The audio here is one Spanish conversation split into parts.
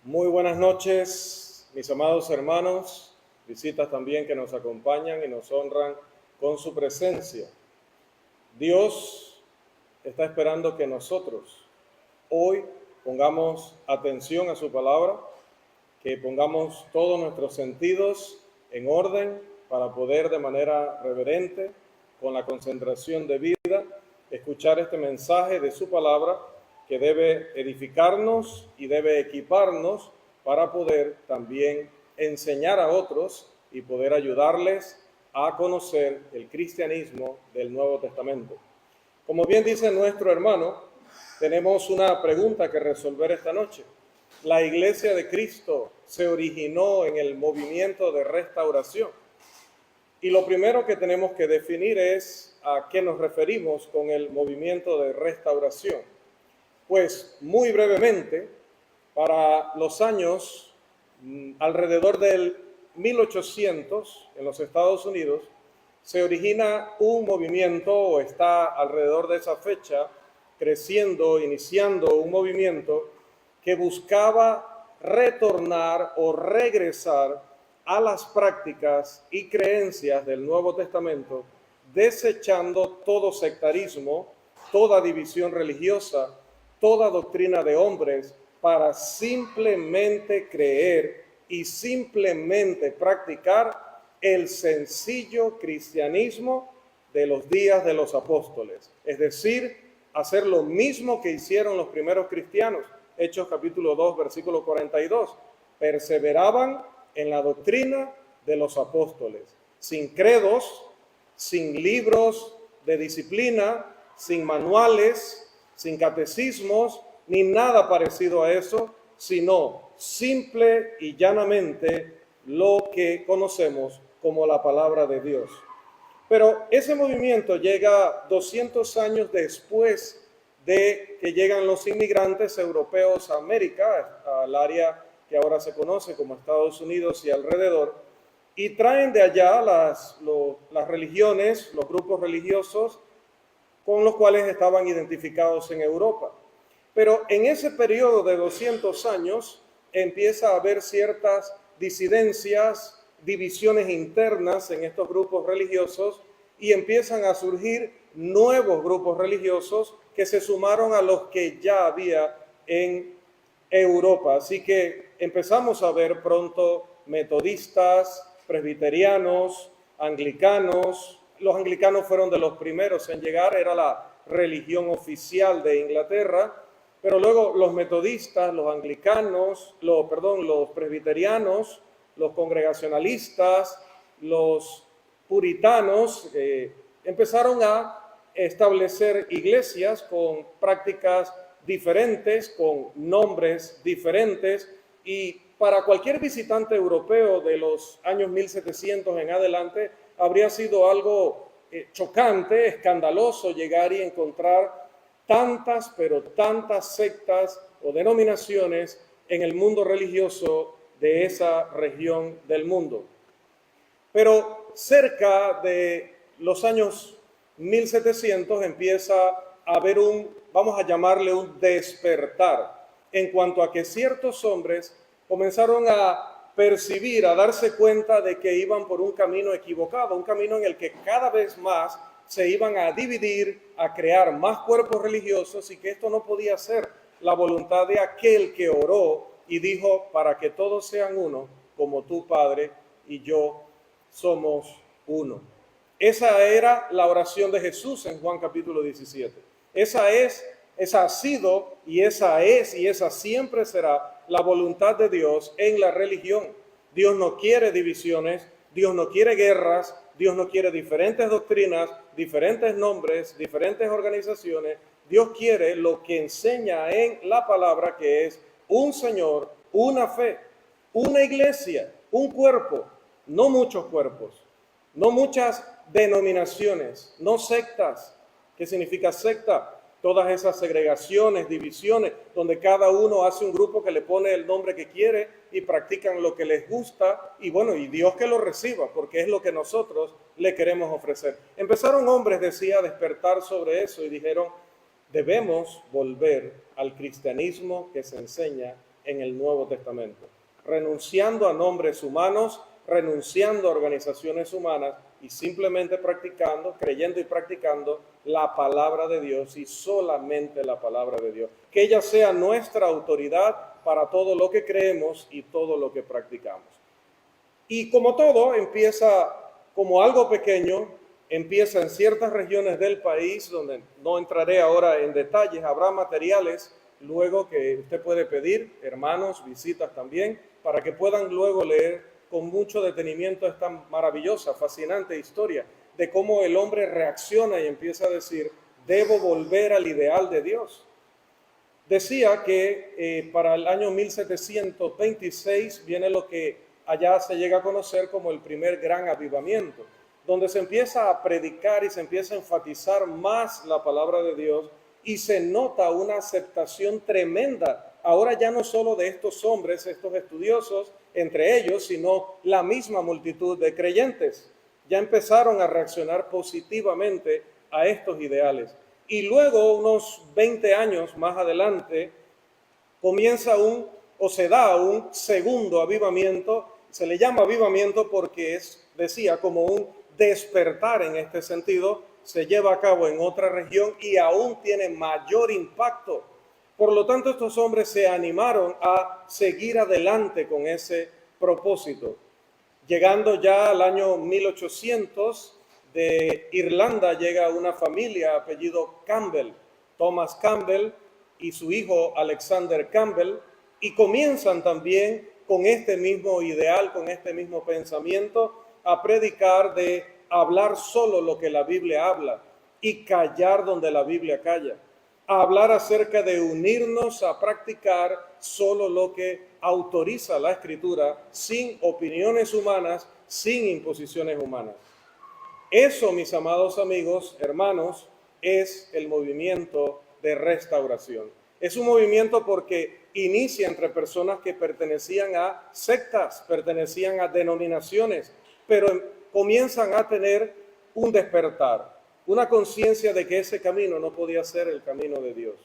Muy buenas noches, mis amados hermanos, visitas también que nos acompañan y nos honran con su presencia. Dios está esperando que nosotros hoy pongamos atención a su palabra, que pongamos todos nuestros sentidos en orden para poder de manera reverente, con la concentración debida, escuchar este mensaje de su palabra que debe edificarnos y debe equiparnos para poder también enseñar a otros y poder ayudarles a conocer el cristianismo del Nuevo Testamento. Como bien dice nuestro hermano, tenemos una pregunta que resolver esta noche. La Iglesia de Cristo se originó en el movimiento de restauración. Y lo primero que tenemos que definir es a qué nos referimos con el movimiento de restauración. Pues muy brevemente, para los años alrededor del 1800 en los Estados Unidos, se origina un movimiento o está alrededor de esa fecha creciendo, iniciando un movimiento que buscaba retornar o regresar a las prácticas y creencias del Nuevo Testamento, desechando todo sectarismo, toda división religiosa, toda doctrina de hombres, para simplemente creer y simplemente practicar el sencillo cristianismo de los días de los apóstoles. Es decir, hacer lo mismo que hicieron los primeros cristianos. Hechos capítulo 2, versículo 42. Perseveraban en la doctrina de los apóstoles, sin credos, sin libros de disciplina, sin manuales, sin catecismos, ni nada parecido a eso, sino simple y llanamente lo que conocemos como la palabra de Dios. Pero ese movimiento llega 200 años después de que llegan los inmigrantes europeos a América, al área que ahora se conoce como Estados Unidos y alrededor, y traen de allá las religiones, los grupos religiosos con los cuales estaban identificados en Europa. Pero en ese periodo de 200 años empieza a haber ciertas disidencias, divisiones internas en estos grupos religiosos y empiezan a surgir nuevos grupos religiosos que se sumaron a los que ya había en Europa. Así que empezamos a ver pronto metodistas, presbiterianos, anglicanos. Los anglicanos fueron de los primeros en llegar, era la religión oficial de Inglaterra, pero luego los metodistas, los anglicanos, los presbiterianos, los congregacionalistas, los puritanos, empezaron a establecer iglesias con prácticas diferentes, con nombres diferentes, y para cualquier visitante europeo de los años 1700 en adelante, habría sido algo chocante, escandaloso llegar y encontrar tantas, pero tantas sectas o denominaciones en el mundo religioso de esa región del mundo. Pero cerca de los años 1700 empieza a haber vamos a llamarle un despertar, en cuanto a que ciertos hombres comenzaron a percibir, a darse cuenta de que iban por un camino equivocado, un camino en el que cada vez más se iban a dividir, a crear más cuerpos religiosos, y que esto no podía ser la voluntad de aquel que oró y dijo: para que todos sean uno, como tu Padre y yo somos uno. Esa era la oración de Jesús en Juan capítulo 17. Esa ha sido y esa es y esa siempre será la voluntad de Dios en la religión. Dios no quiere divisiones, Dios no quiere guerras, Dios no quiere diferentes doctrinas, diferentes nombres, diferentes organizaciones. Dios quiere lo que enseña en la palabra, que es un Señor, una fe, una iglesia, un cuerpo, no muchos cuerpos, no muchas denominaciones, no sectas. ¿Qué significa secta? Todas esas segregaciones, divisiones, donde cada uno hace un grupo que le pone el nombre que quiere y practican lo que les gusta, y bueno, y Dios que lo reciba, porque es lo que nosotros le queremos ofrecer. Empezaron hombres, decía, a despertar sobre eso y dijeron: debemos volver al cristianismo que se enseña en el Nuevo Testamento, renunciando a nombres humanos, renunciando a organizaciones humanas y simplemente practicando, creyendo y practicando la palabra de Dios y solamente la palabra de Dios. Que ella sea nuestra autoridad para todo lo que creemos y todo lo que practicamos. Y como todo, empieza como algo pequeño, empieza en ciertas regiones del país, donde no entraré ahora en detalles, habrá materiales luego que usted puede pedir, hermanos, visitas también, para que puedan luego leer con mucho detenimiento esta maravillosa, fascinante historia de cómo el hombre reacciona y empieza a decir, debo volver al ideal de Dios. Decía que para el año 1726 viene lo que allá se llega a conocer como el primer gran avivamiento, donde se empieza a predicar y se empieza a enfatizar más la palabra de Dios y se nota una aceptación tremenda, ahora ya no solo de estos hombres, estos estudiosos, entre ellos, sino la misma multitud de creyentes. Ya empezaron a reaccionar positivamente a estos ideales. Y luego, unos 20 años más adelante, se da un segundo avivamiento. Se le llama avivamiento porque decía, como un despertar en este sentido, se lleva a cabo en otra región y aún tiene mayor impacto. Por lo tanto, estos hombres se animaron a seguir adelante con ese propósito. Llegando ya al año 1800, de Irlanda llega una familia apellido Campbell, Thomas Campbell y su hijo Alexander Campbell, y comienzan también con este mismo ideal, con este mismo pensamiento, a predicar de hablar solo lo que la Biblia habla y callar donde la Biblia calla. A hablar acerca de unirnos a practicar solo lo que autoriza la Escritura, sin opiniones humanas, sin imposiciones humanas. Eso, mis amados amigos, hermanos, es el movimiento de restauración. Es un movimiento porque inicia entre personas que pertenecían a sectas, pertenecían a denominaciones, pero comienzan a tener un despertar, una conciencia de que ese camino no podía ser el camino de Dios.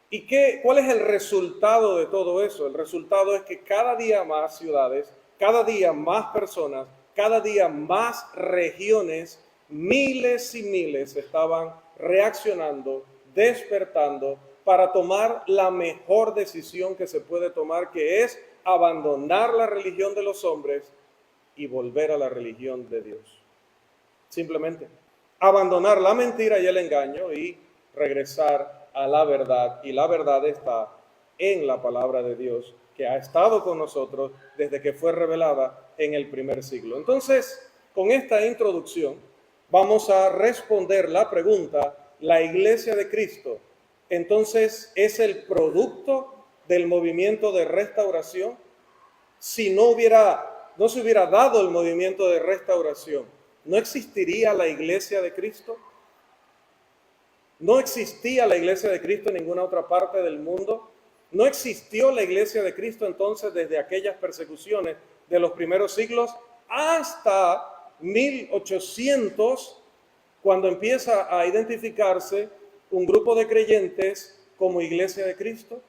¿Y cuál es el resultado de todo eso? El resultado es que cada día más ciudades, cada día más personas, cada día más regiones, miles y miles estaban reaccionando, despertando para tomar la mejor decisión que se puede tomar, que es abandonar la religión de los hombres y volver a la religión de Dios. Simplemente abandonar la mentira y el engaño y regresar a la verdad. Y la verdad está en la palabra de Dios, que ha estado con nosotros desde que fue revelada en el primer siglo. Entonces, con esta introducción, vamos a responder la pregunta: ¿la Iglesia de Cristo entonces es el producto del movimiento de restauración? Si no se hubiera dado el movimiento de restauración, ¿no existiría la Iglesia de Cristo? ¿No existía la Iglesia de Cristo en ninguna otra parte del mundo? ¿No existió la Iglesia de Cristo entonces desde aquellas persecuciones de los primeros siglos hasta 1800, cuando empieza a identificarse un grupo de creyentes como Iglesia de Cristo?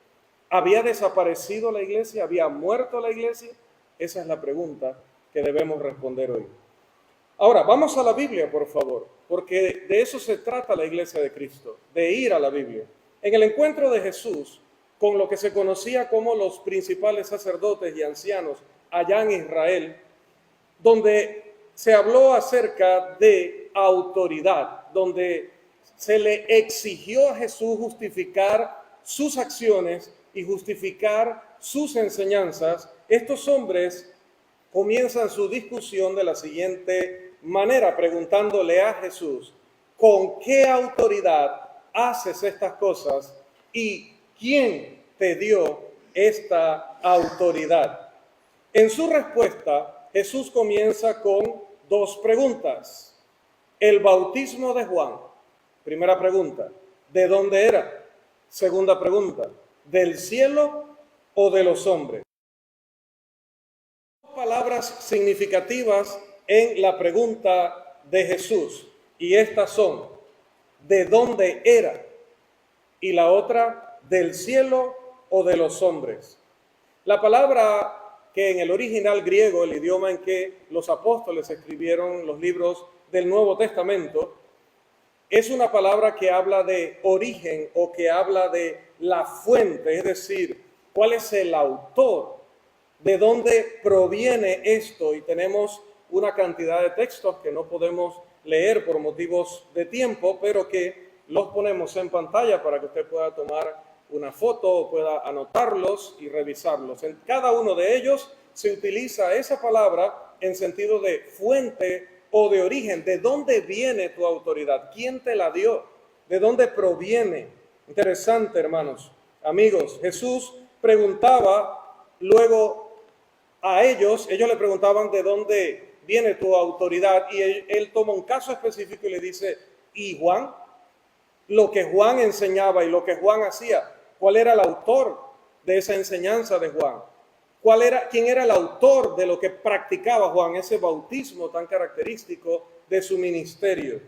¿Había desaparecido la Iglesia? ¿Había muerto la Iglesia? Esa es la pregunta que debemos responder hoy. Ahora, vamos a la Biblia, por favor, porque de eso se trata la Iglesia de Cristo, de ir a la Biblia. En el encuentro de Jesús con lo que se conocía como los principales sacerdotes y ancianos allá en Israel, donde se habló acerca de autoridad, donde se le exigió a Jesús justificar sus acciones y justificar sus enseñanzas, estos hombres comienzan su discusión de la siguiente manera, preguntándole a Jesús: ¿con qué autoridad haces estas cosas y quién te dio esta autoridad? En su respuesta, Jesús comienza con dos preguntas. El bautismo de Juan, primera pregunta, ¿de dónde era? Segunda pregunta, ¿del cielo o de los hombres? Palabras significativas en la pregunta de Jesús, y estas son: ¿de dónde era? Y la otra, ¿del cielo o de los hombres? La palabra que en el original griego, el idioma en que los apóstoles escribieron los libros del Nuevo Testamento, es una palabra que habla de origen o que habla de la fuente, es decir, cuál es el autor, de dónde proviene esto. Y tenemos una cantidad de textos que no podemos leer por motivos de tiempo, pero que los ponemos en pantalla para que usted pueda tomar una foto o pueda anotarlos y revisarlos. En cada uno de ellos se utiliza esa palabra en sentido de fuente o de origen. ¿De dónde viene tu autoridad? ¿Quién te la dio? ¿De dónde proviene? Interesante, hermanos, amigos. Jesús preguntaba luego a ellos le preguntaban de dónde viene tu autoridad, y él toma un caso específico y le dice, ¿y Juan? Lo que Juan enseñaba y lo que Juan hacía, ¿cuál era el autor de esa enseñanza de Juan? ¿Quién era el autor de lo que practicaba Juan, ese bautismo tan característico de su ministerio?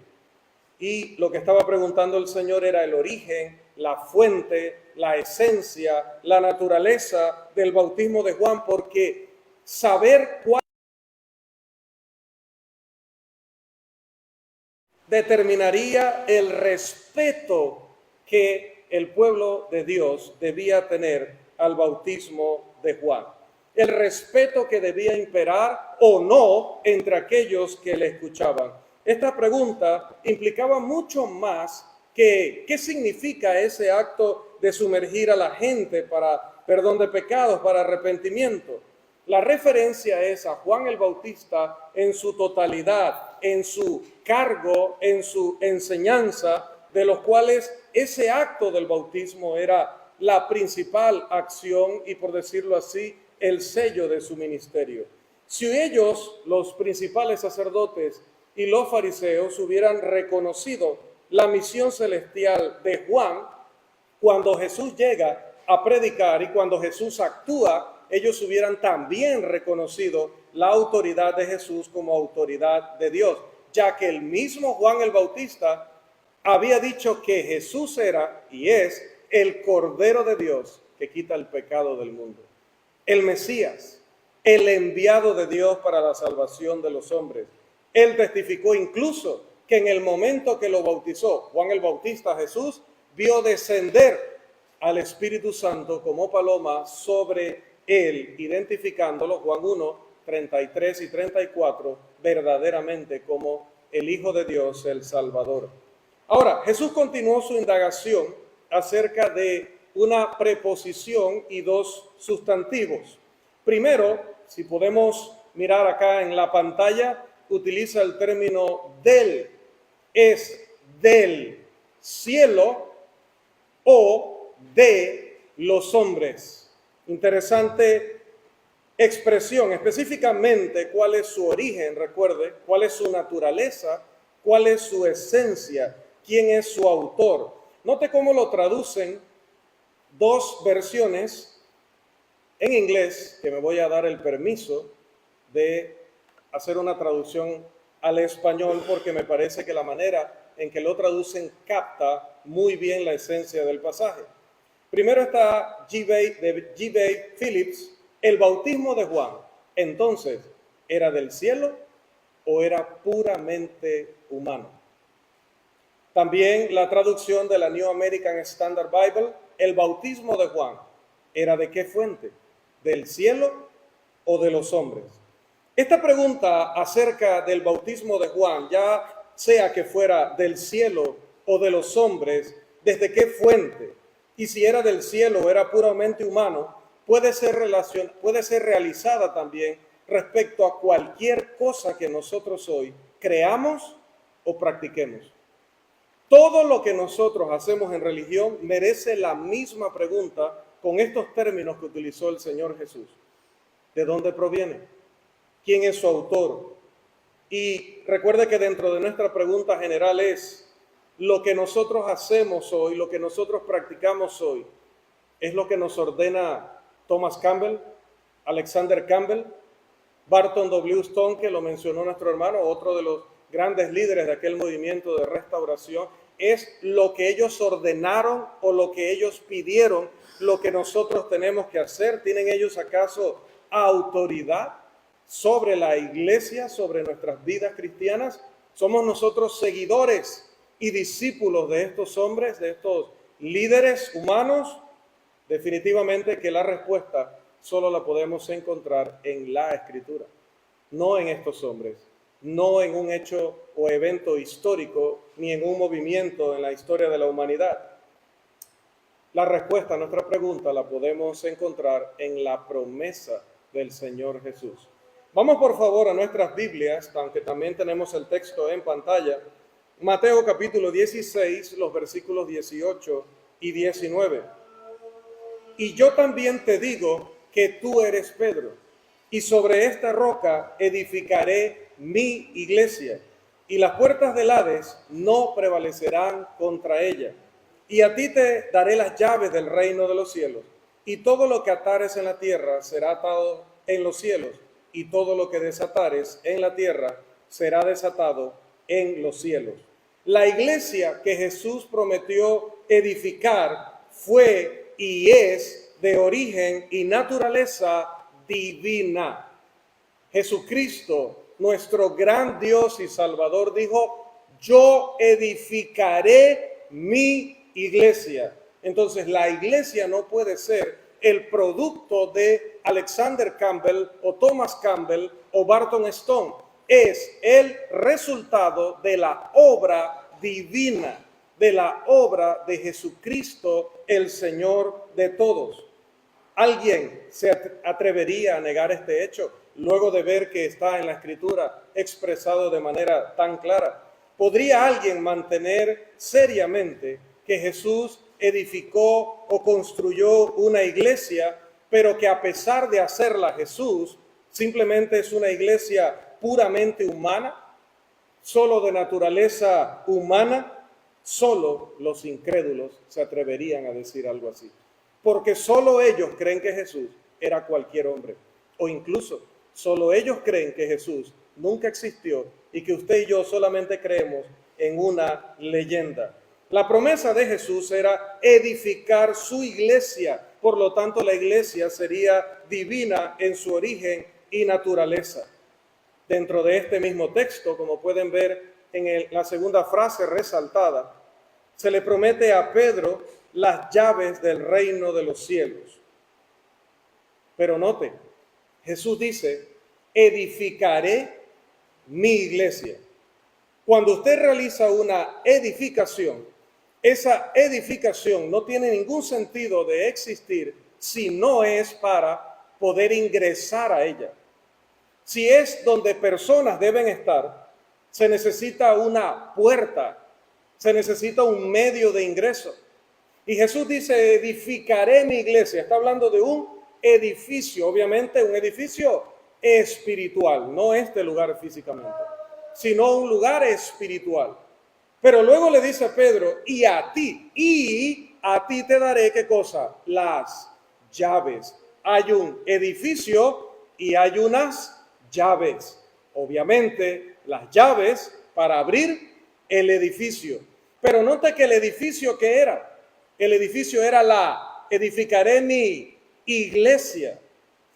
Y lo que estaba preguntando el Señor era el origen, la fuente, la esencia, la naturaleza del bautismo de Juan, porque saber cuál determinaría el respeto que el pueblo de Dios debía tener al bautismo de Juan. El respeto que debía imperar o no entre aquellos que le escuchaban. Esta pregunta implicaba mucho más que qué significa ese acto de sumergir a la gente para perdón de pecados, para arrepentimiento. La referencia es a Juan el Bautista en su totalidad, en su cargo, en su enseñanza, de los cuales ese acto del bautismo era la principal acción y, por decirlo así, el sello de su ministerio. Si ellos, los principales sacerdotes y los fariseos, hubieran reconocido la misión celestial de Juan, cuando Jesús llega a predicar y cuando Jesús actúa, ellos hubieran también reconocido la autoridad de Jesús como autoridad de Dios, ya que el mismo Juan el Bautista había dicho que Jesús era y es el Cordero de Dios que quita el pecado del mundo, el Mesías, el enviado de Dios para la salvación de los hombres. Él testificó incluso que en el momento que lo bautizó Juan el Bautista, Jesús vio descender al Espíritu Santo como paloma sobre él, identificándolo, Juan 1, 33 y 34, verdaderamente como el Hijo de Dios, el Salvador. Ahora, Jesús continuó su indagación acerca de una preposición y dos sustantivos. Primero, si podemos mirar acá en la pantalla, utiliza el término del, es del cielo o de los hombres. Interesante expresión, específicamente cuál es su origen, recuerde, cuál es su naturaleza, cuál es su esencia, quién es su autor. Note cómo lo traducen dos versiones en inglés, que me voy a dar el permiso de hacer una traducción al español, porque me parece que la manera en que lo traducen capta muy bien la esencia del pasaje. Primero está G.B. Phillips, el bautismo de Juan. Entonces, ¿era del cielo o era puramente humano? También la traducción de la New American Standard Bible, el bautismo de Juan, ¿era de qué fuente? ¿Del cielo o de los hombres? Esta pregunta acerca del bautismo de Juan, ya sea que fuera del cielo o de los hombres, ¿desde qué fuente? Y si era del cielo o era puramente humano, puede ser realizada también respecto a cualquier cosa que nosotros hoy creamos o practiquemos. Todo lo que nosotros hacemos en religión merece la misma pregunta con estos términos que utilizó el Señor Jesús. ¿De dónde proviene? ¿Quién es su autor? Y recuerde que dentro de nuestra pregunta general es, lo que nosotros hacemos hoy, lo que nosotros practicamos hoy, ¿es lo que nos ordena Thomas Campbell, Alexander Campbell, Barton W. Stone, que lo mencionó nuestro hermano, otro de los grandes líderes de aquel movimiento de restauración? es lo que ellos ordenaron o lo que ellos pidieron, lo que nosotros tenemos que hacer. ¿Tienen ellos acaso autoridad sobre la iglesia, sobre nuestras vidas cristianas? ¿Somos nosotros seguidores y discípulos de estos hombres, de estos líderes humanos? Definitivamente que la respuesta solo la podemos encontrar en la Escritura, no en estos hombres, no en un hecho o evento histórico, ni en un movimiento en la historia de la humanidad. La respuesta a nuestra pregunta la podemos encontrar en la promesa del Señor Jesús. Vamos por favor a nuestras Biblias, aunque también tenemos el texto en pantalla. Mateo capítulo 16, los versículos 18 y 19. Y yo también te digo que tú eres Pedro, y sobre esta roca edificaré mi iglesia, y las puertas del Hades no prevalecerán contra ella. Y a ti te daré las llaves del reino de los cielos, y todo lo que atares en la tierra será atado en los cielos, y todo lo que desatares en la tierra será desatado en los cielos. La iglesia que Jesús prometió edificar fue y es de origen y naturaleza divina. Jesucristo, nuestro gran Dios y Salvador, dijo: yo edificaré mi iglesia. Entonces la iglesia no puede ser el producto de Alexander Campbell o Thomas Campbell o Barton Stone. Es el resultado de la obra divina, de la obra de Jesucristo, el Señor de todos. ¿Alguien se atrevería a negar este hecho luego de ver que está en la Escritura expresado de manera tan clara? ¿Podría alguien mantener seriamente que Jesús edificó o construyó una iglesia, pero que a pesar de hacerla Jesús, simplemente es una iglesia puramente humana, solo de naturaleza humana? Solo los incrédulos se atreverían a decir algo así, porque solo ellos creen que Jesús era cualquier hombre, o incluso solo ellos creen que Jesús nunca existió y que usted y yo solamente creemos en una leyenda. La promesa de Jesús era edificar su iglesia, por lo tanto la iglesia sería divina en su origen y naturaleza. Dentro de este mismo texto, como pueden ver en la segunda frase resaltada, se le promete a Pedro las llaves del reino de los cielos. Pero note, Jesús dice: edificaré mi iglesia. Cuando usted realiza una edificación, esa edificación no tiene ningún sentido de existir si no es para poder ingresar a ella. Si es donde personas deben estar, se necesita una puerta, se necesita un medio de ingreso. Y Jesús dice: edificaré mi iglesia. Está hablando de un edificio, obviamente un edificio espiritual, no este lugar físicamente, sino un lugar espiritual. Pero luego le dice a Pedro: y a ti te daré, ¿qué cosa? Las llaves. Hay un edificio y hay unas llaves. Obviamente, las llaves para abrir el edificio. Pero nota que el edificio, ¿qué era? El edificio era edificaré mi iglesia.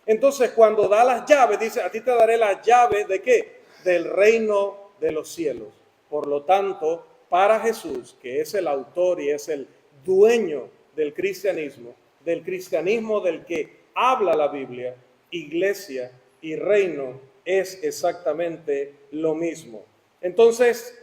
Entonces, cuando da las llaves, dice: a ti te daré las llaves ¿de qué? Del reino de los cielos. Por lo tanto, para Jesús, que es el autor y es el dueño del cristianismo del que habla la Biblia, iglesia y reino es exactamente lo mismo. Entonces,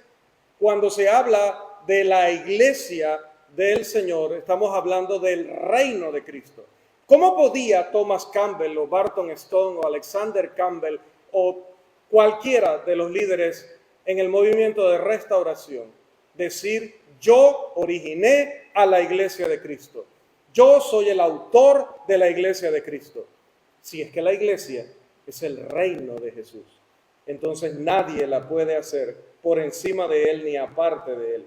cuando se habla de la iglesia del Señor, estamos hablando del reino de Cristo. ¿Cómo podía Thomas Campbell o Barton Stone o Alexander Campbell o cualquiera de los líderes en el movimiento de restauración decir: yo originé a la iglesia de Cristo, yo soy el autor de la iglesia de Cristo? Si es que la iglesia es el reino de Jesús, entonces nadie la puede hacer por encima de él ni aparte de él.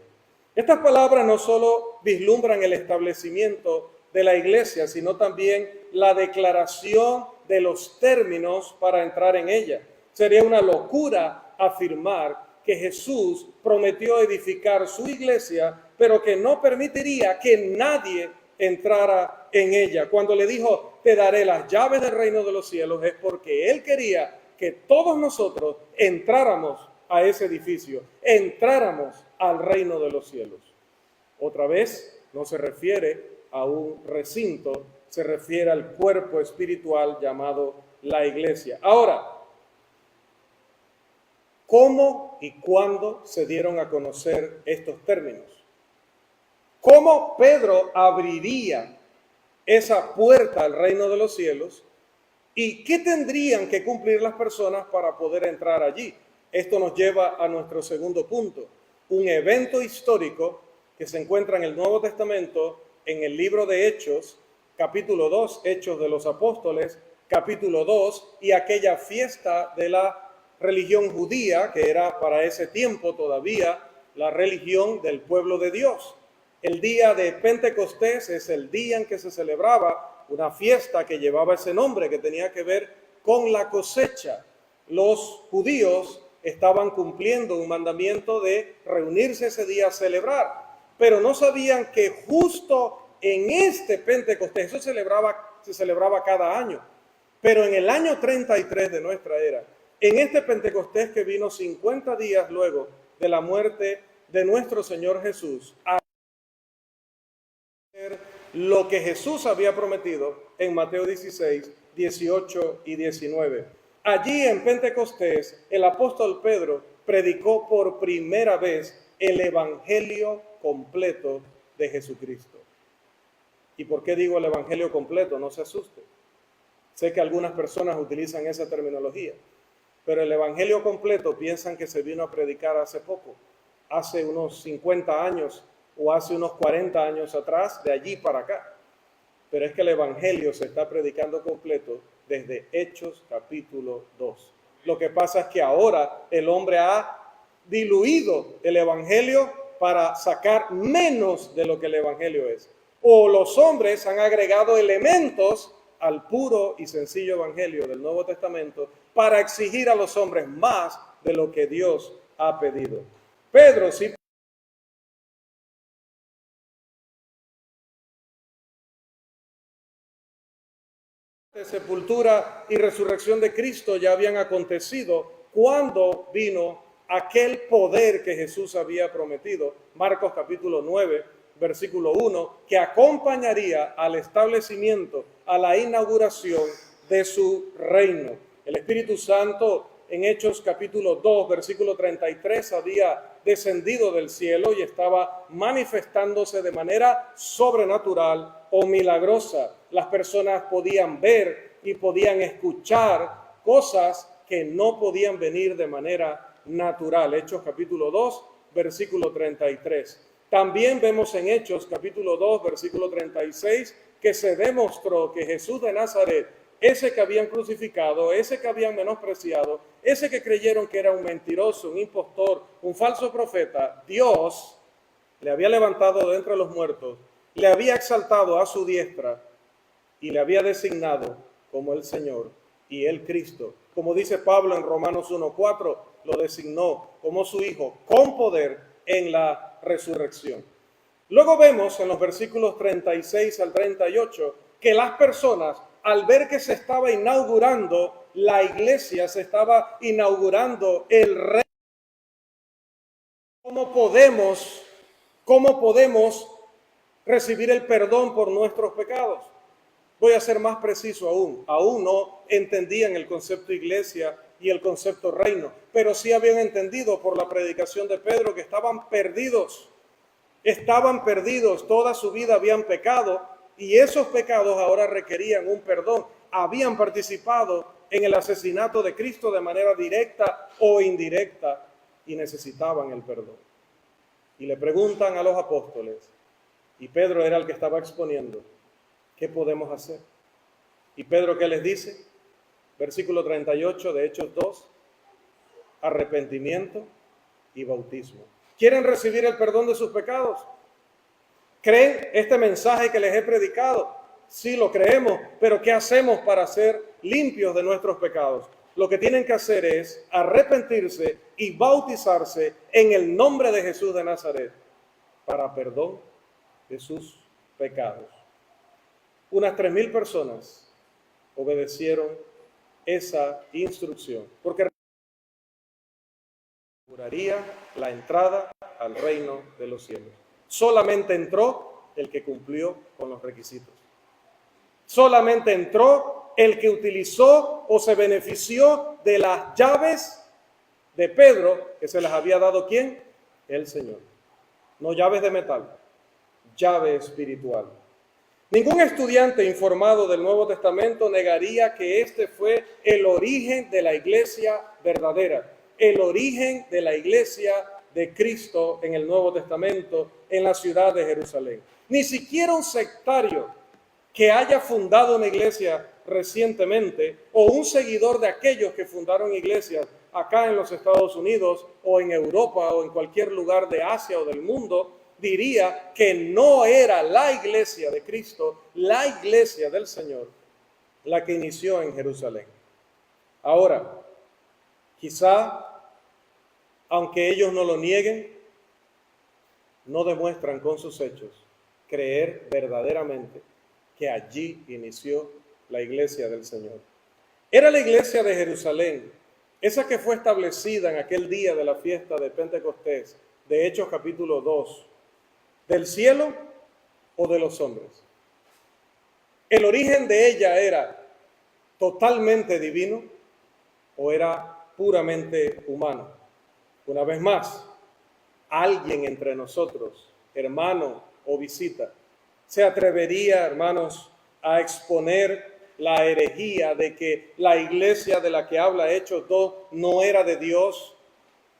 Estas palabras no solo vislumbran el establecimiento de la iglesia, sino también la declaración de los términos para entrar en ella. Sería una locura afirmar que Jesús prometió edificar su iglesia, pero que no permitiría que nadie entrara en ella. Cuando le dijo, te daré las llaves del reino de los cielos, es porque Él quería que todos nosotros entráramos a ese edificio, entráramos al reino de los cielos. Otra vez, no se refiere a un recinto, se refiere al cuerpo espiritual llamado la iglesia. Ahora, ¿cómo y cuándo se dieron a conocer estos términos? ¿Cómo Pedro abriría esa puerta al reino de los cielos? ¿Y qué tendrían que cumplir las personas para poder entrar allí? Esto nos lleva a nuestro segundo punto, un evento histórico que se encuentra en el Nuevo Testamento, en el libro de Hechos, capítulo 2, Hechos de los Apóstoles, capítulo 2, y aquella fiesta de la religión judía, que era para ese tiempo todavía la religión del pueblo de Dios. El día de Pentecostés es el día en que se celebraba una fiesta que llevaba ese nombre, que tenía que ver con la cosecha. Los judíos estaban cumpliendo un mandamiento de reunirse ese día a celebrar, pero no sabían que justo en este Pentecostés, eso se celebraba cada año, pero en el año 33 de nuestra era, en este Pentecostés que vino 50 días luego de la muerte de nuestro Señor Jesús, a hacer lo que Jesús había prometido en Mateo 16, 18 y 19. Allí en Pentecostés, el apóstol Pedro predicó por primera vez el evangelio completo de Jesucristo. ¿Y por qué digo el evangelio completo? No se asuste. Sé que algunas personas utilizan esa terminología, pero el evangelio completo piensan que se vino a predicar hace poco, hace unos 50 años o hace unos 40 años atrás, de allí para acá. Pero es que el evangelio se está predicando completo desde Hechos capítulo 2. Lo que pasa es que ahora el hombre ha diluido el evangelio para sacar menos de lo que el evangelio es. O los hombres han agregado elementos al puro y sencillo evangelio del Nuevo Testamento para exigir a los hombres más de lo que Dios ha pedido. Pedro sí. De sepultura y resurrección de Cristo ya habían acontecido cuando vino aquel poder que Jesús había prometido, Marcos capítulo 9, versículo 1, que acompañaría al establecimiento, a la inauguración de su reino. El Espíritu Santo en Hechos capítulo 2, versículo 33, había descendido del cielo y estaba manifestándose de manera sobrenatural o milagrosa. Las personas podían ver y podían escuchar cosas que no podían venir de manera natural. Hechos capítulo 2, versículo 33. También vemos en Hechos capítulo 2, versículo 36, que se demostró que Jesús de Nazaret, ese que habían crucificado, ese que habían menospreciado, ese que creyeron que era un mentiroso, un impostor, un falso profeta, Dios le había levantado de entre los muertos, le había exaltado a su diestra y le había designado como el Señor y el Cristo. Como dice Pablo en Romanos 1:4, lo designó como su Hijo con poder en la resurrección. Luego vemos en los versículos 36 al 38 que las personas, al ver que se estaba inaugurando la iglesia, se estaba inaugurando el reino, ¿cómo podemos recibir el perdón por nuestros pecados? Voy a ser más preciso aún no entendían el concepto iglesia y el concepto reino, pero sí habían entendido por la predicación de Pedro que estaban perdidos, toda su vida habían pecado y esos pecados ahora requerían un perdón, habían participado en el asesinato de Cristo de manera directa o indirecta y necesitaban el perdón. Y le preguntan a los apóstoles, y Pedro era el que estaba exponiendo, ¿qué podemos hacer? Y Pedro, ¿qué les dice? Versículo 38 de Hechos 2, arrepentimiento y bautismo. ¿Quieren recibir el perdón de sus pecados? ¿Creen este mensaje que les he predicado? Sí, lo creemos, pero ¿qué hacemos para ser limpios de nuestros pecados? lo que tienen que hacer es arrepentirse y bautizarse en el nombre de Jesús de Nazaret para perdón de sus pecados. Unas 3,000 personas obedecieron esa instrucción, porque aseguraría la entrada al reino de los cielos. Solamente entró el que cumplió con los requisitos. Solamente entró el que utilizó o se benefició de las llaves de Pedro, que se las había dado ¿quién? El Señor. No llaves de metal, llave espiritual. Ningún estudiante informado del Nuevo Testamento negaría que este fue el origen de la iglesia verdadera, el origen de la iglesia de Cristo en el Nuevo Testamento, en la ciudad de Jerusalén. Ni siquiera un sectario que haya fundado una iglesia recientemente o un seguidor de aquellos que fundaron iglesias acá en los Estados Unidos o en Europa o en cualquier lugar de Asia o del mundo, diría que no era la iglesia de Cristo, la iglesia del Señor, la que inició en Jerusalén. Ahora, quizá, aunque ellos no lo nieguen, no demuestran con sus hechos creer verdaderamente que allí inició la iglesia del Señor. Era la iglesia de Jerusalén, esa que fue establecida en aquel día de la fiesta de Pentecostés, de Hechos capítulo 2, ¿del cielo o de los hombres? ¿El origen de ella era totalmente divino o era puramente humano? Una vez más, alguien entre nosotros, hermano o visita, se atrevería, hermanos, a exponer la herejía de que la iglesia de la que habla Hechos 2 no era de Dios,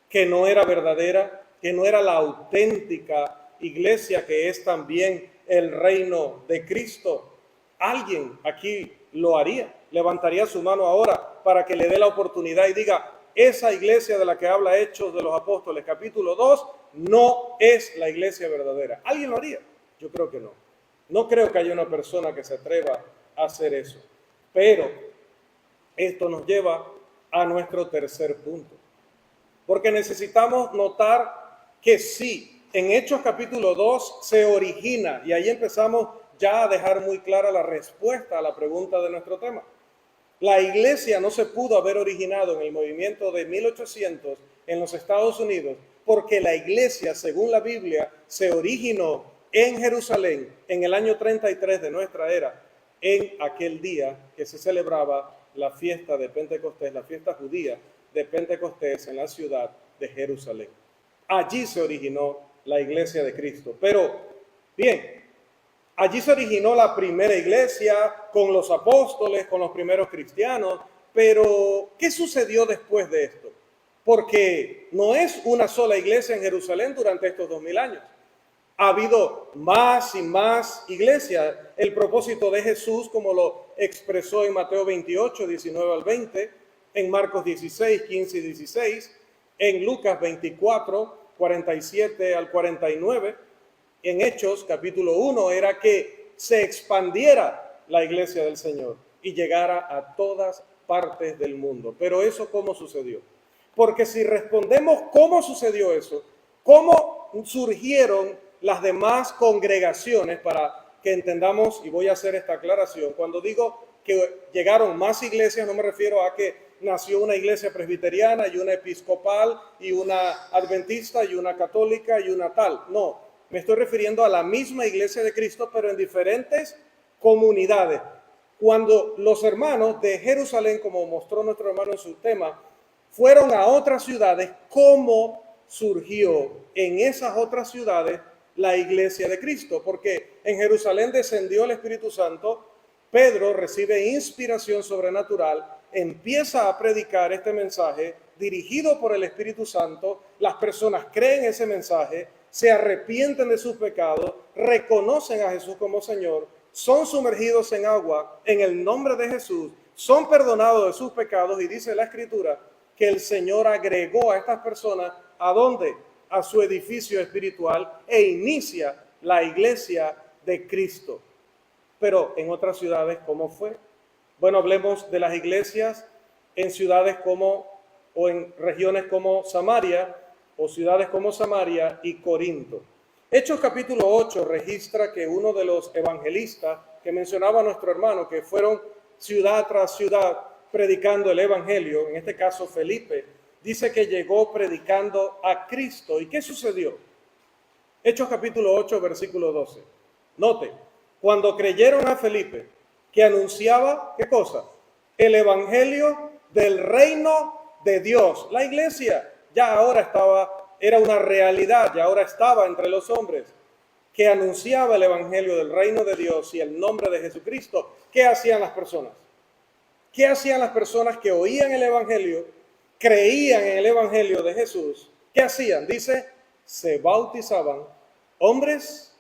que no era verdadera, que no era la auténtica iglesia que es también el reino de Cristo? Alguien aquí lo haría, levantaría su mano ahora para que le dé la oportunidad y diga: esa iglesia de la que habla Hechos de los Apóstoles capítulo 2 no es la iglesia verdadera. ¿Alguien lo haría? Yo creo que no. No creo que haya una persona que se atreva a hacer eso. Pero esto nos lleva a nuestro tercer punto. Porque necesitamos notar que sí, en Hechos capítulo 2 se origina, y ahí empezamos ya a dejar muy clara la respuesta a la pregunta de nuestro tema. La iglesia no se pudo haber originado en el movimiento de 1800 en los Estados Unidos, porque la iglesia, según la Biblia, se originó en Jerusalén en el año 33 de nuestra era, en aquel día que se celebraba la fiesta de Pentecostés, la fiesta judía de Pentecostés en la ciudad de Jerusalén. Allí se originó la iglesia de Cristo. Pero, bien, allí se originó la primera iglesia con los apóstoles, con los primeros cristianos, pero ¿qué sucedió después de esto? Porque no es una sola iglesia en Jerusalén durante estos 2000 años. Ha habido más y más iglesias. El propósito de Jesús, como lo expresó en Mateo 28, 19 al 20, en Marcos 16, 15 y 16, en Lucas 24, 47 al 49, en Hechos capítulo 1, era que se expandiera la iglesia del Señor y llegara a todas partes del mundo. Pero eso, ¿cómo sucedió? Porque si respondemos cómo sucedió eso, cómo surgieron las demás congregaciones, para que entendamos, y voy a hacer esta aclaración, cuando digo que llegaron más iglesias, no me refiero a que nació una iglesia presbiteriana y una episcopal y una adventista y una católica y una tal. No, me estoy refiriendo a la misma iglesia de Cristo, pero en diferentes comunidades. Cuando los hermanos de Jerusalén, como mostró nuestro hermano en su tema, fueron a otras ciudades, ¿cómo surgió en esas otras ciudades la iglesia de Cristo? Porque en Jerusalén descendió el Espíritu Santo, Pedro recibe inspiración sobrenatural, empieza a predicar este mensaje dirigido por el Espíritu Santo, las personas creen ese mensaje, se arrepienten de sus pecados, reconocen a Jesús como Señor, son sumergidos en agua en el nombre de Jesús, son perdonados de sus pecados, y dice la Escritura que el Señor agregó a estas personas, ¿a dónde? A su edificio espiritual, e inicia la iglesia de Cristo. Pero en otras ciudades, ¿cómo fue? Bueno, hablemos de las iglesias en ciudades o en regiones como Samaria, o ciudades como Samaria y Corinto. Hechos capítulo 8 registra que uno de los evangelistas que mencionaba nuestro hermano, que fueron ciudad tras ciudad predicando el evangelio, en este caso Felipe, dice que llegó predicando a Cristo. ¿Y qué sucedió? Hechos capítulo 8, versículo 12. Note, cuando creyeron a Felipe, que anunciaba, ¿qué cosa? El evangelio del reino de Dios. La iglesia ya ahora era una realidad, ya ahora estaba entre los hombres, que anunciaba el evangelio del reino de Dios y el nombre de Jesucristo. ¿Qué hacían las personas? ¿Qué hacían las personas que oían el evangelio, creían en el evangelio de Jesús? ¿Qué hacían? Dice, se bautizaban hombres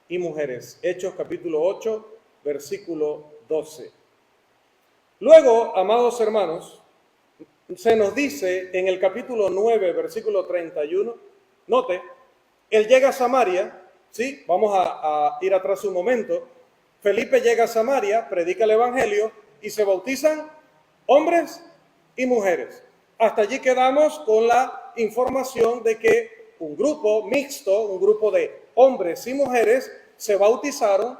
y mujeres. Hechos capítulo 8, versículo 12. Luego, amados hermanos, se nos dice en el capítulo 9, versículo 31, note, él llega a Samaria, ¿sí? Vamos a ir atrás un momento. Felipe llega a Samaria, predica el evangelio y se bautizan hombres y mujeres. Hasta allí quedamos con la información de que un grupo mixto, un grupo de hombres y mujeres se bautizaron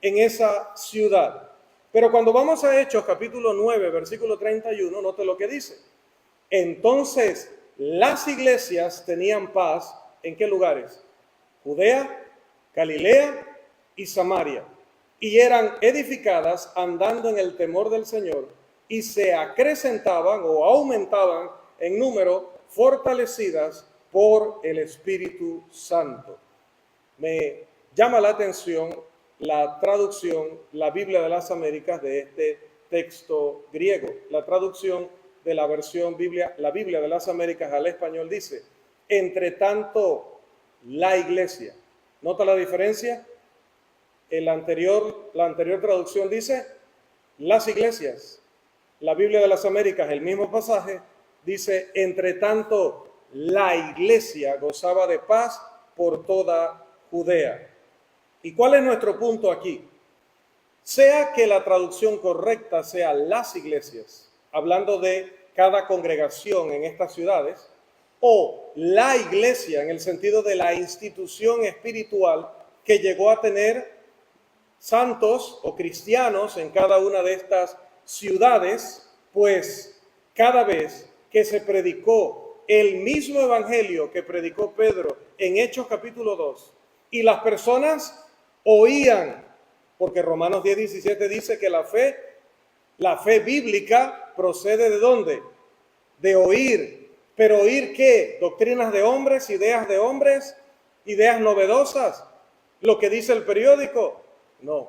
en esa ciudad. Pero cuando vamos a Hechos capítulo 9, versículo 31, note lo que dice. Entonces las iglesias tenían paz, ¿en qué lugares? Judea, Galilea y Samaria. Y eran edificadas andando en el temor del Señor y se acrecentaban o aumentaban en número, fortalecidas por el Espíritu Santo. Me llama la atención la traducción, la Biblia de las Américas, de este texto griego. La traducción de la versión Biblia, la Biblia de las Américas al español dice, entre tanto la iglesia. ¿Nota la diferencia? La anterior traducción dice las iglesias. La Biblia de las Américas, el mismo pasaje, dice, entre tanto la iglesia gozaba de paz por toda Judea. ¿Y cuál es nuestro punto aquí? Sea que la traducción correcta sea las iglesias, hablando de cada congregación en estas ciudades, o la iglesia en el sentido de la institución espiritual que llegó a tener santos o cristianos en cada una de estas ciudades, pues cada vez que se predicó el mismo evangelio que predicó Pedro en Hechos capítulo 2, y las personas oían, porque Romanos 10:17 dice que la fe bíblica procede ¿de dónde? De oír. ¿Pero oír qué? ¿Doctrinas de hombres, ideas novedosas? ¿Lo que dice el periódico? No.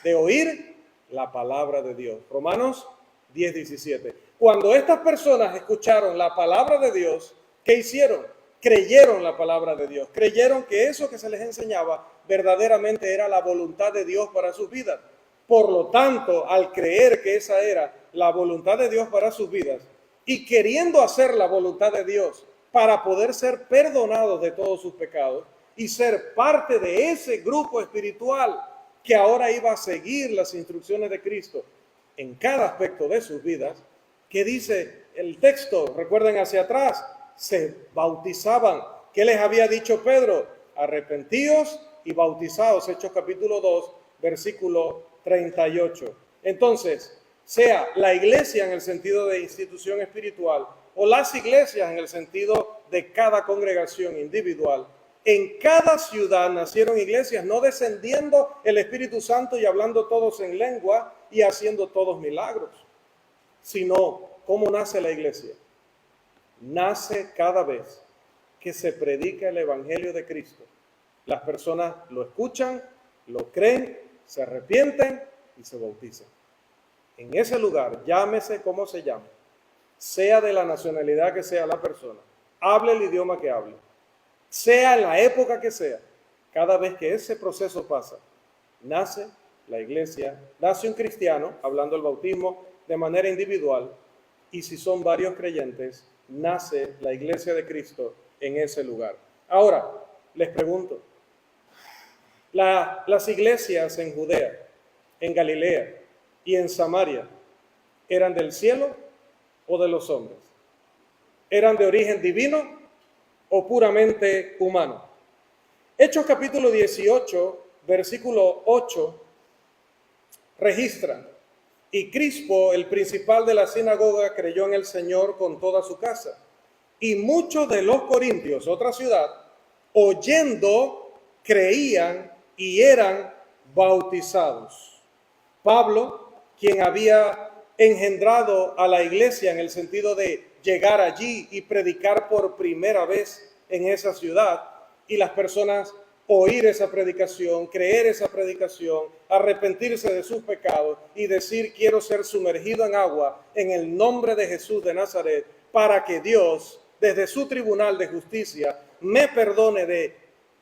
De oír la palabra de Dios. Romanos 10:17. Cuando estas personas escucharon la palabra de Dios, ¿qué hicieron? Creyeron la palabra de Dios. Creyeron que eso que se les enseñaba verdaderamente era la voluntad de Dios para sus vidas. Por lo tanto, al creer que esa era la voluntad de Dios para sus vidas y queriendo hacer la voluntad de Dios para poder ser perdonados de todos sus pecados y ser parte de ese grupo espiritual que ahora iba a seguir las instrucciones de Cristo en cada aspecto de sus vidas, que dice el texto, recuerden hacia atrás, se bautizaban. ¿Qué les había dicho Pedro? Arrepentíos y bautizados. Hechos capítulo 2, versículo 38. Entonces, sea la iglesia en el sentido de institución espiritual o las iglesias en el sentido de cada congregación individual, en cada ciudad nacieron iglesias, no descendiendo el Espíritu Santo y hablando todos en lengua y haciendo todos milagros, sino ¿cómo nace la iglesia? Nace cada vez que se predica el Evangelio de Cristo. Las personas lo escuchan, lo creen, se arrepienten y se bautizan. En ese lugar, llámese como se llame, sea de la nacionalidad que sea la persona, hable el idioma que hable, sea en la época que sea, cada vez que ese proceso pasa, nace la iglesia, nace un cristiano, hablando del bautismo de manera individual, y si son varios creyentes, nace la iglesia de Cristo en ese lugar. Ahora, les pregunto, las iglesias en Judea, en Galilea y en Samaria, ¿eran del cielo o de los hombres? ¿Eran de origen divino o puramente humano? Hechos capítulo 18, versículo 8, registra: y Crispo, el principal de la sinagoga, creyó en el Señor con toda su casa. Y muchos de los corintios, otra ciudad, oyendo, creían y eran bautizados. Pablo, quien había engendrado a la iglesia en el sentido de llegar allí y predicar por primera vez en esa ciudad, y las personas oír esa predicación, creer esa predicación, arrepentirse de sus pecados y decir: quiero ser sumergido en agua en el nombre de Jesús de Nazaret, para que Dios, desde su tribunal de justicia, me perdone de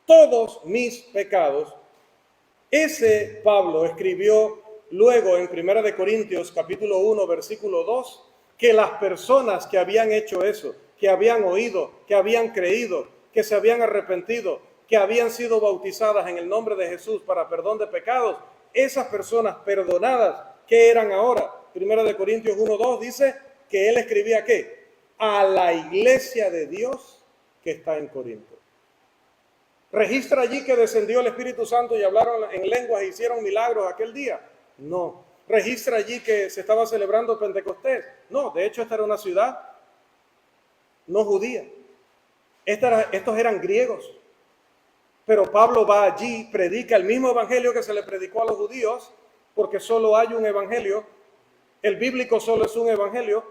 todos mis pecados. Ese Pablo escribió luego en 1 Corintios capítulo 1, versículo 2, que las personas que habían hecho eso, que habían oído, que habían creído, que se habían arrepentido, que habían sido bautizadas en el nombre de Jesús para perdón de pecados, esas personas perdonadas, ¿qué eran ahora? 1 Corintios 1, 2 dice que él escribía ¿qué? A la iglesia de Dios que está en Corinto. ¿Registra allí que descendió el Espíritu Santo y hablaron en lenguas e hicieron milagros aquel día? No. ¿Registra allí que se estaba celebrando Pentecostés? No, de hecho esta era una ciudad no judía. Estos eran griegos. Pero Pablo va allí, predica el mismo evangelio que se le predicó a los judíos, porque solo hay un evangelio, el bíblico solo es un evangelio,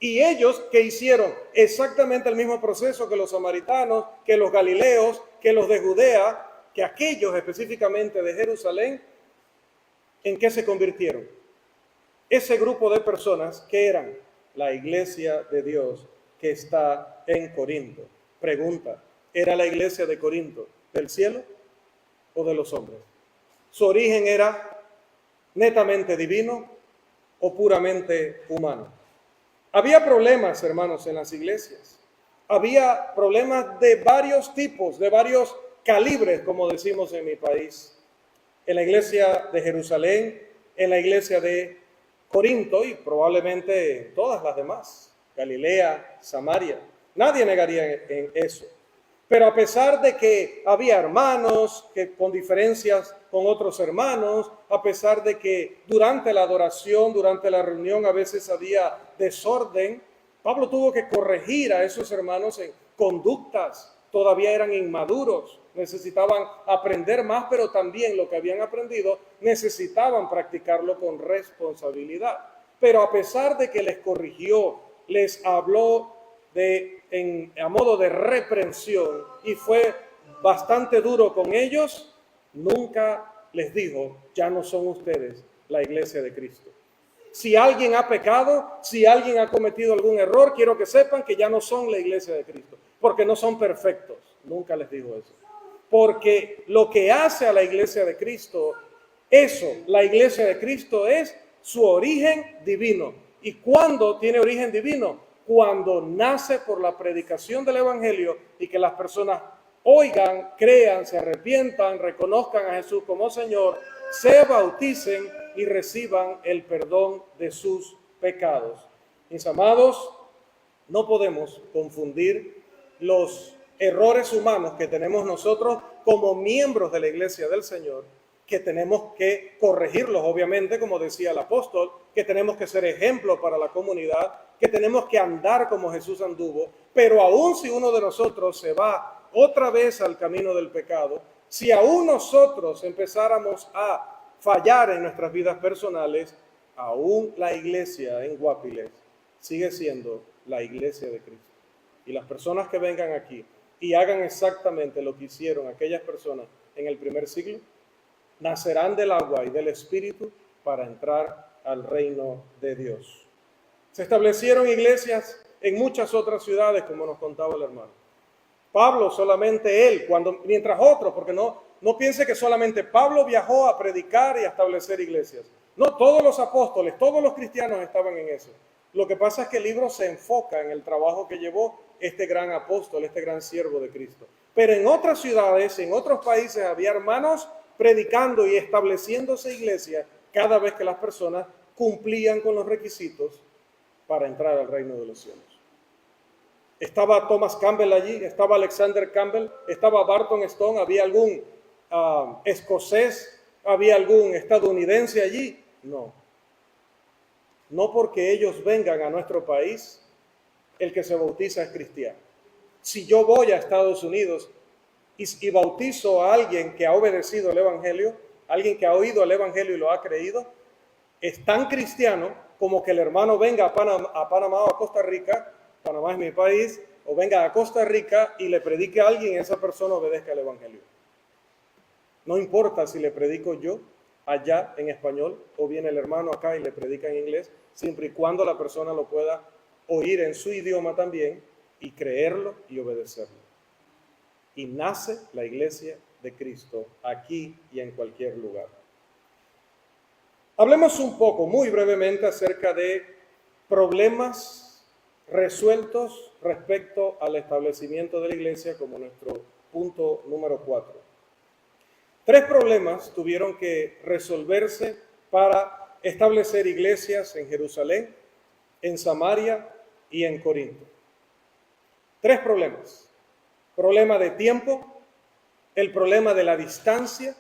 y ellos que hicieron exactamente el mismo proceso que los samaritanos, que los galileos, que los de Judea, que aquellos específicamente de Jerusalén, ¿en qué se convirtieron? Ese grupo de personas que eran la iglesia de Dios que está en Corinto. Pregunta: ¿era la iglesia de Corinto del cielo o de los hombres? ¿Su origen era netamente divino o puramente humano? Había problemas, hermanos, en las iglesias. Había problemas de varios tipos, de varios calibres, como decimos en mi país. En la iglesia de Jerusalén, en la iglesia de Corinto y probablemente en todas las demás, Galilea, Samaria. Nadie negaría en eso. Pero a pesar de que había hermanos que con diferencias con otros hermanos, a pesar de que durante la adoración, durante la reunión a veces había desorden, Pablo tuvo que corregir a esos hermanos en conductas. Todavía eran inmaduros, necesitaban aprender más, pero también lo que habían aprendido necesitaban practicarlo con responsabilidad. Pero a pesar de que les corrigió, les habló a modo de reprensión y fue bastante duro con ellos, nunca les dijo: ya no son ustedes la iglesia de Cristo. Si alguien ha pecado, si alguien ha cometido algún error, quiero que sepan que ya no son la iglesia de Cristo, porque no son perfectos. Nunca les dijo eso. Porque lo que hace a la iglesia de Cristo, la iglesia de Cristo es su origen divino. ¿Y cuándo tiene origen divino? Cuando nace por la predicación del evangelio y que las personas oigan, crean, se arrepientan, reconozcan a Jesús como Señor, se bauticen y reciban el perdón de sus pecados. Mis amados, no podemos confundir los errores humanos que tenemos nosotros como miembros de la iglesia del Señor, que tenemos que corregirlos, obviamente, como decía el apóstol, que tenemos que ser ejemplo para la comunidad, que tenemos que andar como Jesús anduvo, pero aún si uno de nosotros se va otra vez al camino del pecado, si aún nosotros empezáramos a fallar en nuestras vidas personales, aún la iglesia en Guapiles sigue siendo la iglesia de Cristo. Y las personas que vengan aquí y hagan exactamente lo que hicieron aquellas personas en el primer siglo, nacerán del agua y del Espíritu para entrar al reino de Dios. Se establecieron iglesias en muchas otras ciudades, como nos contaba el hermano. Pablo, solamente él, mientras otros, porque no piense que solamente Pablo viajó a predicar y a establecer iglesias. No, todos los apóstoles, todos los cristianos estaban en eso. Lo que pasa es que el libro se enfoca en el trabajo que llevó este gran apóstol, este gran siervo de Cristo. Pero en otras ciudades, en otros países, había hermanos predicando y estableciéndose iglesias cada vez que las personas cumplían con los requisitos para entrar al reino de los cielos. Estaba Thomas Campbell allí, estaba Alexander Campbell, estaba Barton Stone, había algún escocés, había algún estadounidense allí. No. No porque ellos vengan a nuestro país, el que se bautiza es cristiano. Si yo voy a Estados Unidos y bautizo a alguien que ha obedecido el Evangelio, alguien que ha oído el Evangelio y lo ha creído, es tan cristiano como que el hermano venga a Panamá o a Costa Rica, Panamá es mi país, o venga a Costa Rica y le predique a alguien y esa persona obedezca el Evangelio. No importa si le predico yo allá en español o viene el hermano acá y le predica en inglés, siempre y cuando la persona lo pueda oír en su idioma también y creerlo y obedecerlo. Y nace la iglesia de Cristo aquí y en cualquier lugar. Hablemos un poco, muy brevemente, acerca de problemas resueltos respecto al establecimiento de la iglesia como nuestro punto número 4. 3 problemas tuvieron que resolverse para establecer iglesias en Jerusalén, en Samaria y en Corinto. 3 problemas. Problema de tiempo, el problema de la distancia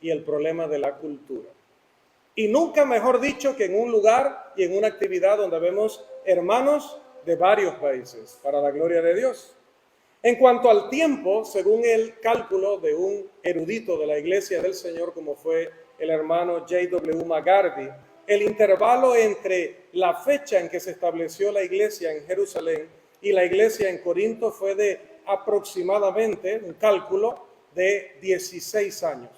y el problema de la cultura. Y nunca mejor dicho que en un lugar y en una actividad donde vemos hermanos de varios países, para la gloria de Dios. En cuanto al tiempo, según el cálculo de un erudito de la Iglesia del Señor, como fue el hermano J.W. McGarvey, el intervalo entre la fecha en que se estableció la iglesia en Jerusalén y la iglesia en Corinto fue de aproximadamente, un cálculo de 16 años.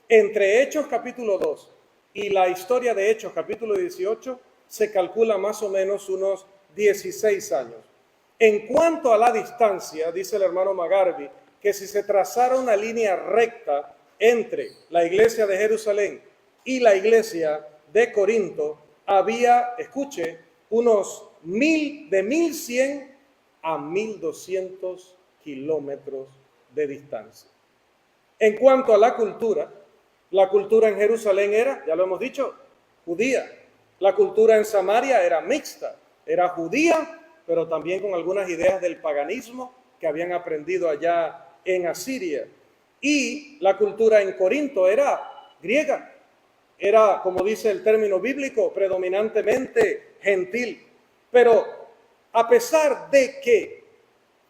Entre Hechos capítulo 2 y la historia de Hechos capítulo 18 se calcula más o menos unos 16 años. En cuanto a la distancia, dice el hermano McGarvey, que si se trazara una línea recta entre la iglesia de Jerusalén y la iglesia de Corinto, había, escuche, unos de 1100 a 1200 kilómetros de distancia. En cuanto a la cultura en Jerusalén era, ya lo hemos dicho, judía. La cultura en Samaria era mixta, era judía, pero también con algunas ideas del paganismo que habían aprendido allá en Asiria. Y la cultura en Corinto era griega, era, como dice el término bíblico, predominantemente gentil. Pero a pesar de que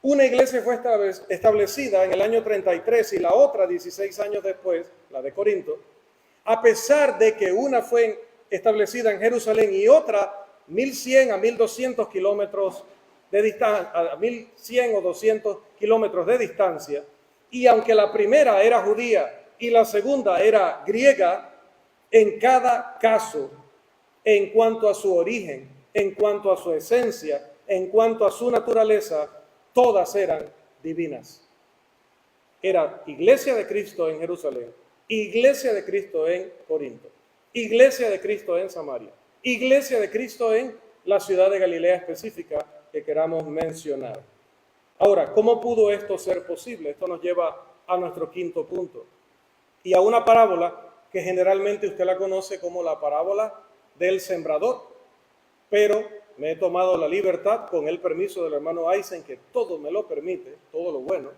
una iglesia fue establecida en el año 33 y la otra 16 años después, la de Corinto, a pesar de que una fue establecida en Jerusalén y otra 1100 a 1200 kilómetros de distancia, a 1100 o 200 kilómetros de distancia, y aunque la primera era judía y la segunda era griega, en cada caso, en cuanto a su origen, en cuanto a su esencia, en cuanto a su naturaleza, todas eran divinas. Era iglesia de Cristo en Jerusalén, iglesia de Cristo en Corinto, iglesia de Cristo en Samaria, iglesia de Cristo en la ciudad de Galilea específica que queramos mencionar. Ahora, ¿cómo pudo esto ser posible? Esto nos lleva a nuestro quinto punto y a una parábola que generalmente usted la conoce como la parábola del sembrador, pero me he tomado la libertad, con el permiso del hermano Eisen, que todo me lo permite, todo lo bueno,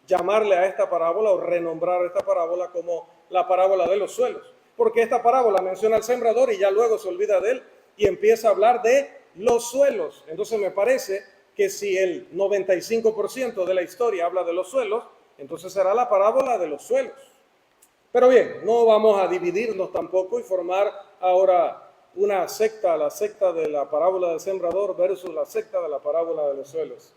llamarle a esta parábola o renombrar esta parábola como la parábola de los suelos, porque esta parábola menciona al sembrador y ya luego se olvida de él y empieza a hablar de los suelos. Entonces me parece que si el 95% de la historia habla de los suelos, entonces será la parábola de los suelos. Pero bien, no vamos a dividirnos tampoco y formar ahora una secta, la secta de la parábola del sembrador versus la secta de la parábola de los suelos.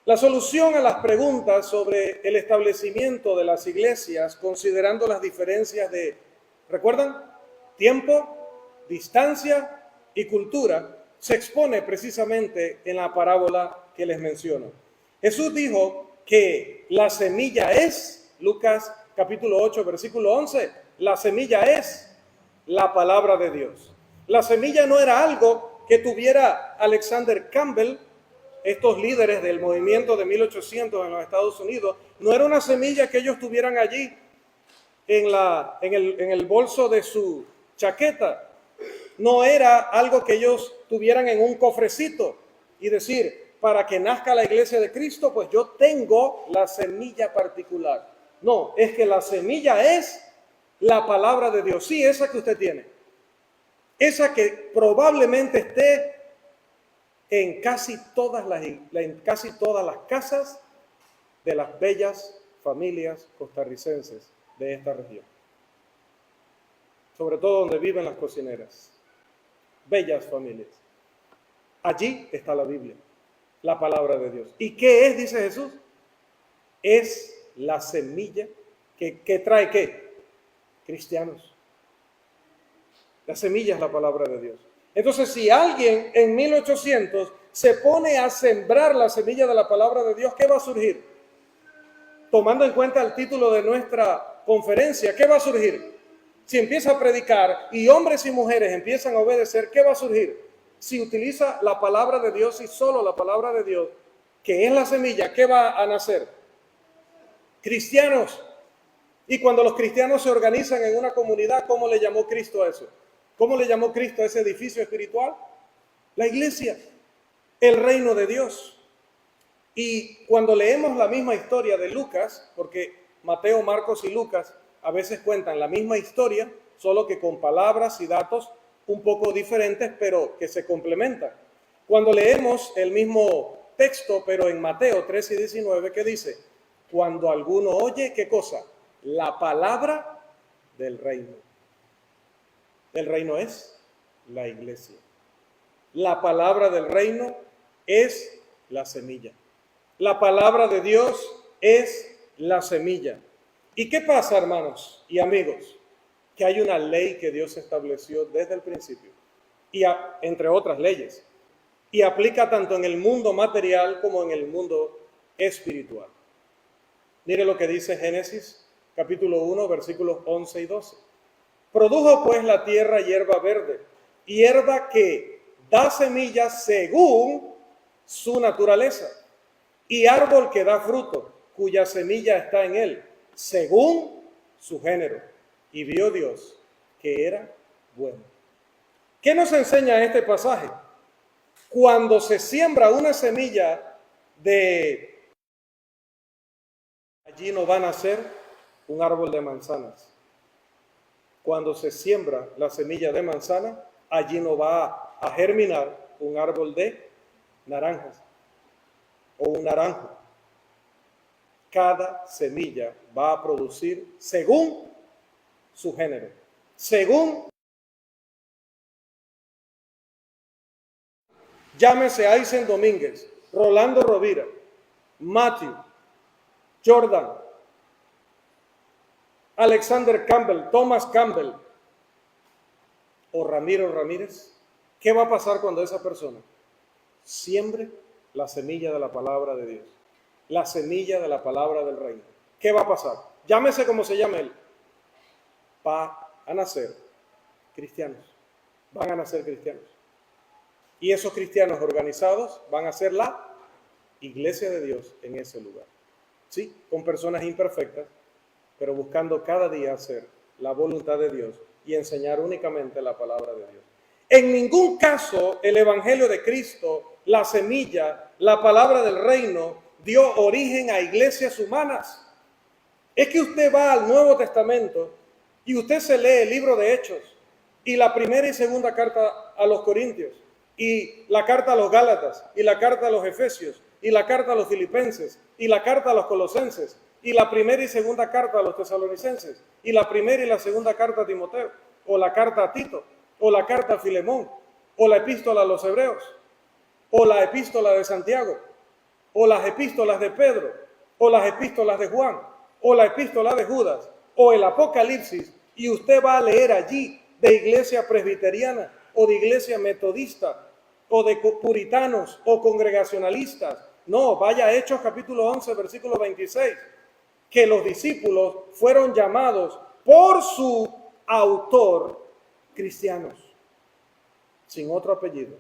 La solución a las preguntas sobre el establecimiento de las iglesias, considerando las diferencias de, ¿recuerdan? Tiempo, distancia y cultura, se expone precisamente en la parábola que les menciono. Jesús dijo que la semilla es, Lucas capítulo 8, versículo 11, la semilla es la palabra de Dios. La semilla no era algo que tuviera Alexander Campbell, estos líderes del movimiento de 1800 en los Estados Unidos, no era una semilla que ellos tuvieran allí en el bolso de su chaqueta. No era algo que ellos tuvieran en un cofrecito y decir, para que nazca la iglesia de Cristo, pues yo tengo la semilla particular. No, es que la semilla es la palabra de Dios. Sí, esa que usted tiene. Esa que probablemente esté en casi todas las casas de las bellas familias costarricenses de esta región. Sobre todo donde viven las cocineras. Bellas familias. Allí está la Biblia, la palabra de Dios. ¿Y qué es, dice Jesús? Es la semilla que trae ¿qué? Cristianos. La semilla es la palabra de Dios. Entonces, si alguien en 1800 se pone a sembrar la semilla de la palabra de Dios, ¿qué va a surgir? Tomando en cuenta el título de nuestra conferencia, ¿qué va a surgir? Si empieza a predicar y hombres y mujeres empiezan a obedecer, ¿qué va a surgir? Si utiliza la palabra de Dios y solo la palabra de Dios, que es la semilla, ¿qué va a nacer? Cristianos. Y cuando los cristianos se organizan en una comunidad, ¿cómo le llamó Cristo a eso? ¿Cómo le llamó Cristo a ese edificio espiritual? La iglesia, el reino de Dios. Y cuando leemos la misma historia de Lucas, porque Mateo, Marcos y Lucas a veces cuentan la misma historia, solo que con palabras y datos un poco diferentes, pero que se complementan. Cuando leemos el mismo texto, pero en Mateo 13 y 19, ¿qué dice? Cuando alguno oye, ¿qué cosa? La palabra del reino. El reino es la iglesia. La palabra del reino es la semilla. La palabra de Dios es la semilla. ¿Y qué pasa, hermanos y amigos? Que hay una ley que Dios estableció desde el principio, y entre otras leyes, y aplica tanto en el mundo material como en el mundo espiritual. Mire lo que dice Génesis, capítulo 1, versículos 11 y 12. Produjo pues la tierra hierba verde, hierba que da semillas según su naturaleza, y árbol que da fruto, cuya semilla está en él, según su género. Y vio Dios que era bueno. ¿Qué nos enseña este pasaje? Cuando se siembra una semilla allí no va a nacer un árbol de manzanas. Cuando se siembra la semilla de manzana, allí no va a germinar un árbol de naranjas o un naranjo. Cada semilla va a producir según su género, según, llámese Aysen Domínguez, Rolando Rovira, Matthew, Jordan, Alexander Campbell, Thomas Campbell o Ramiro Ramírez. ¿Qué va a pasar cuando esa persona siembre la semilla de la palabra de Dios? La semilla de la palabra del reino. ¿Qué va a pasar? Llámese como se llame él. Va a nacer cristianos. Van a nacer cristianos. Y esos cristianos organizados van a ser la iglesia de Dios en ese lugar. Sí, con personas imperfectas, pero buscando cada día hacer la voluntad de Dios y enseñar únicamente la palabra de Dios. En ningún caso el evangelio de Cristo, la semilla, la palabra del reino, dio origen a iglesias humanas. Es que usted va al Nuevo Testamento y usted se lee el libro de Hechos y la primera y segunda carta a los Corintios y la carta a los Gálatas y la carta a los Efesios y la carta a los Filipenses y la carta a los Colosenses y la primera y segunda carta a los Tesalonicenses y la primera y la segunda carta a Timoteo o la carta a Tito o la carta a Filemón o la epístola a los Hebreos o la epístola de Santiago o las epístolas de Pedro o las epístolas de Juan o la epístola de Judas o el Apocalipsis, y usted va a leer allí de iglesia presbiteriana o de iglesia metodista o de puritanos o congregacionalistas. No, vaya a Hechos capítulo 11, versículo 26, que los discípulos fueron llamados por su autor cristianos, sin otro apellido.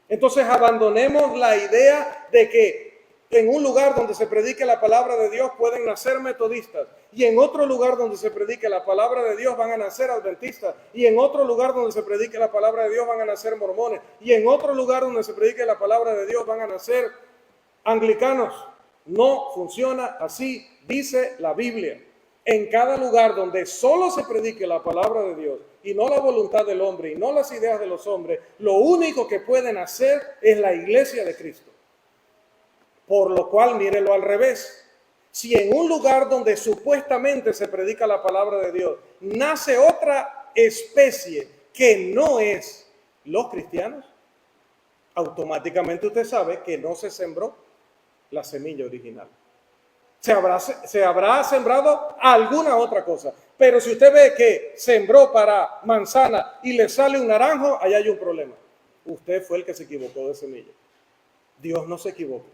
Entonces abandonemos la idea de que En un lugar donde se predique la palabra de Dios pueden nacer metodistas, y en otro lugar donde se predique la palabra de Dios van a nacer adventistas, y en otro lugar donde se predique la palabra de Dios van a nacer mormones, y en otro lugar donde se predique la palabra de Dios van a nacer anglicanos. No funciona así, dice la Biblia. En cada lugar donde solo se predique la palabra de Dios y no la voluntad del hombre y no las ideas de los hombres, lo único que pueden hacer es la iglesia de Cristo. Por lo cual, mírelo al revés. Si en un lugar donde supuestamente se predica la palabra de Dios nace otra especie que no es los cristianos, automáticamente usted sabe que no se sembró la semilla original. Se habrá sembrado alguna otra cosa. Pero si usted ve que sembró para manzana y le sale un naranjo, ahí hay un problema. Usted fue el que se equivocó de semilla. Dios no se equivoca.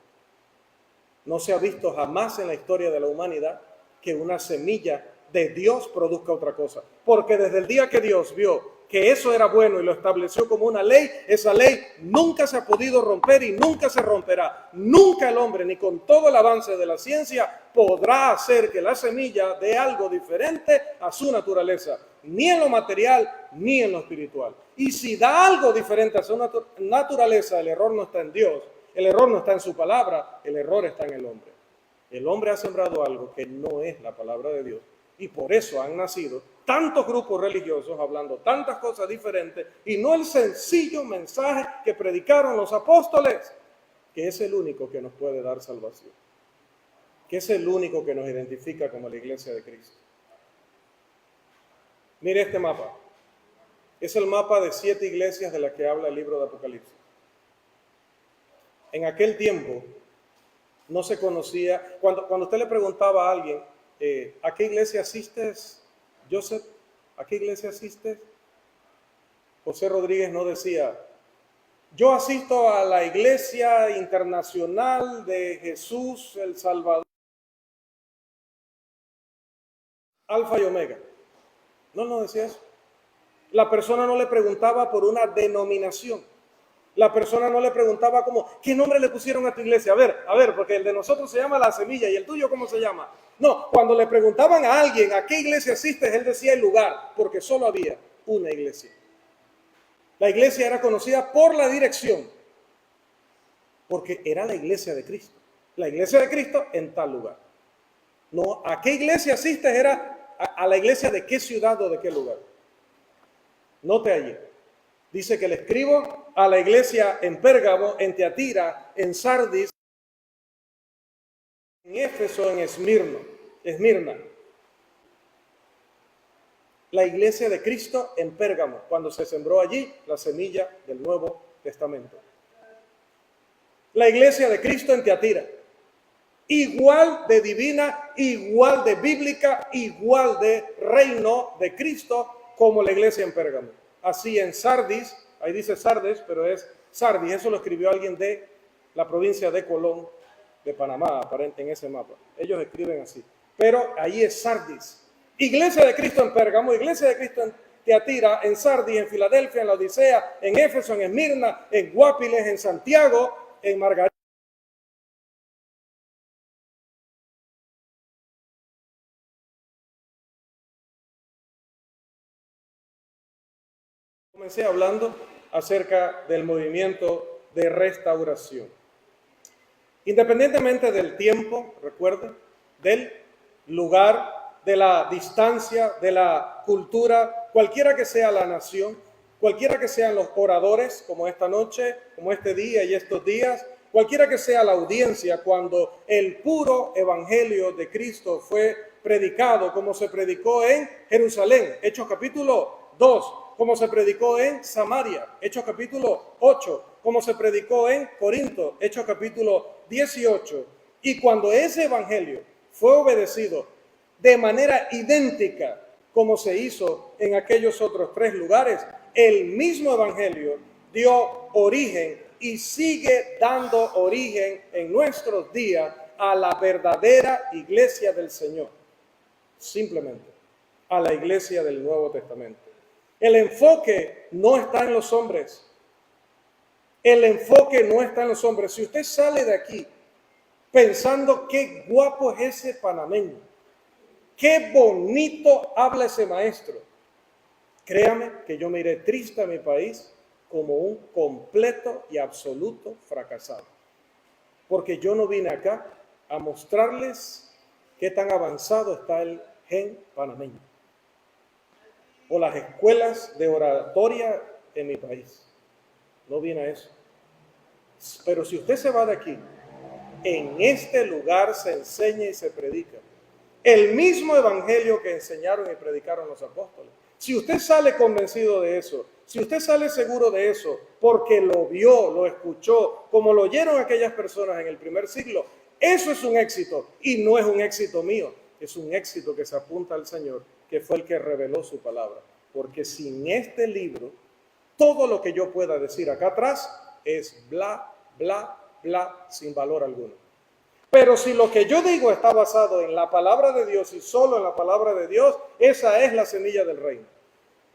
No se ha visto jamás en la historia de la humanidad que una semilla de Dios produzca otra cosa. Porque desde el día que Dios vio que eso era bueno y lo estableció como una ley, esa ley nunca se ha podido romper y nunca se romperá. Nunca el hombre, ni con todo el avance de la ciencia, podrá hacer que la semilla dé algo diferente a su naturaleza, ni en lo material ni en lo espiritual. Y si da algo diferente a su naturaleza, el error no está en Dios, el error no está en su palabra, el error está en el hombre. El hombre ha sembrado algo que no es la palabra de Dios. Y por eso han nacido tantos grupos religiosos hablando tantas cosas diferentes y no el sencillo mensaje que predicaron los apóstoles, que es el único que nos puede dar salvación, que es el único que nos identifica como la iglesia de Cristo. Mire este mapa. Es el mapa de 7 iglesias de las que habla el libro de Apocalipsis. En aquel tiempo no se conocía, cuando usted le preguntaba a alguien, ¿a qué iglesia asistes, Joseph? ¿A qué iglesia asistes? José Rodríguez no decía, yo asisto a la Iglesia Internacional de Jesús el Salvador, Alfa y Omega. No decía eso. La persona no le preguntaba por una denominación. La persona no le preguntaba como, ¿qué nombre le pusieron a tu iglesia? A ver, porque el de nosotros se llama La Semilla, ¿y el tuyo cómo se llama? No, cuando le preguntaban a alguien, ¿a qué iglesia asistes? Él decía el lugar, porque solo había una iglesia. La iglesia era conocida por la dirección, porque era la iglesia de Cristo. La iglesia de Cristo en tal lugar. No, ¿a qué iglesia asistes? Era a la iglesia de qué ciudad o de qué lugar. Note allí. Dice que le escribo a la iglesia en Pérgamo, en Tiatira, en Sardis, en Éfeso, en Esmirna. La iglesia de Cristo en Pérgamo, cuando se sembró allí la semilla del Nuevo Testamento. La iglesia de Cristo en Tiatira, igual de divina, igual de bíblica, igual de reino de Cristo como la iglesia en Pérgamo. Así en Sardis, ahí dice Sardes, pero es Sardis, eso lo escribió alguien de la provincia de Colón, de Panamá, aparente en ese mapa. Ellos escriben así, pero ahí es Sardis. Iglesia de Cristo en Pérgamo, iglesia de Cristo en Tiatira, en Sardis, en Filadelfia, en la Odisea, en Éfeso, en Esmirna, en Guápiles, en Santiago, en Margarita. Comencé hablando acerca del movimiento de restauración. Independientemente del tiempo, recuerden, del lugar, de la distancia, de la cultura, cualquiera que sea la nación, cualquiera que sean los oradores, como esta noche, como este día y estos días, cualquiera que sea la audiencia, cuando el puro evangelio de Cristo fue predicado, como se predicó en Jerusalén, Hechos capítulo 2, como se predicó en Samaria, Hechos capítulo 8, como se predicó en Corinto, Hechos capítulo 18. Y cuando ese evangelio fue obedecido de manera idéntica como se hizo en aquellos otros 3 lugares, el mismo evangelio dio origen y sigue dando origen en nuestros días a la verdadera iglesia del Señor. Simplemente a la iglesia del Nuevo Testamento. El enfoque no está en los hombres. El enfoque no está en los hombres. Si usted sale de aquí pensando qué guapo es ese panameño, qué bonito habla ese maestro. Créame que yo me iré triste a mi país como un completo y absoluto fracasado, porque yo no vine acá a mostrarles qué tan avanzado está el gen panameño o las escuelas de oratoria en mi país. No vine a eso. Pero si usted se va de aquí, en este lugar se enseña y se predica el mismo evangelio que enseñaron y predicaron los apóstoles. Si usted sale convencido de eso, si usted sale seguro de eso, porque lo vio, lo escuchó, como lo oyeron aquellas personas en el primer siglo, eso es un éxito y no es un éxito mío, es un éxito que se apunta al Señor, que fue el que reveló su palabra. Porque sin este libro, todo lo que yo pueda decir acá atrás es bla, bla, bla, sin valor alguno. Pero si lo que yo digo está basado en la palabra de Dios y solo en la palabra de Dios, esa es la semilla del reino.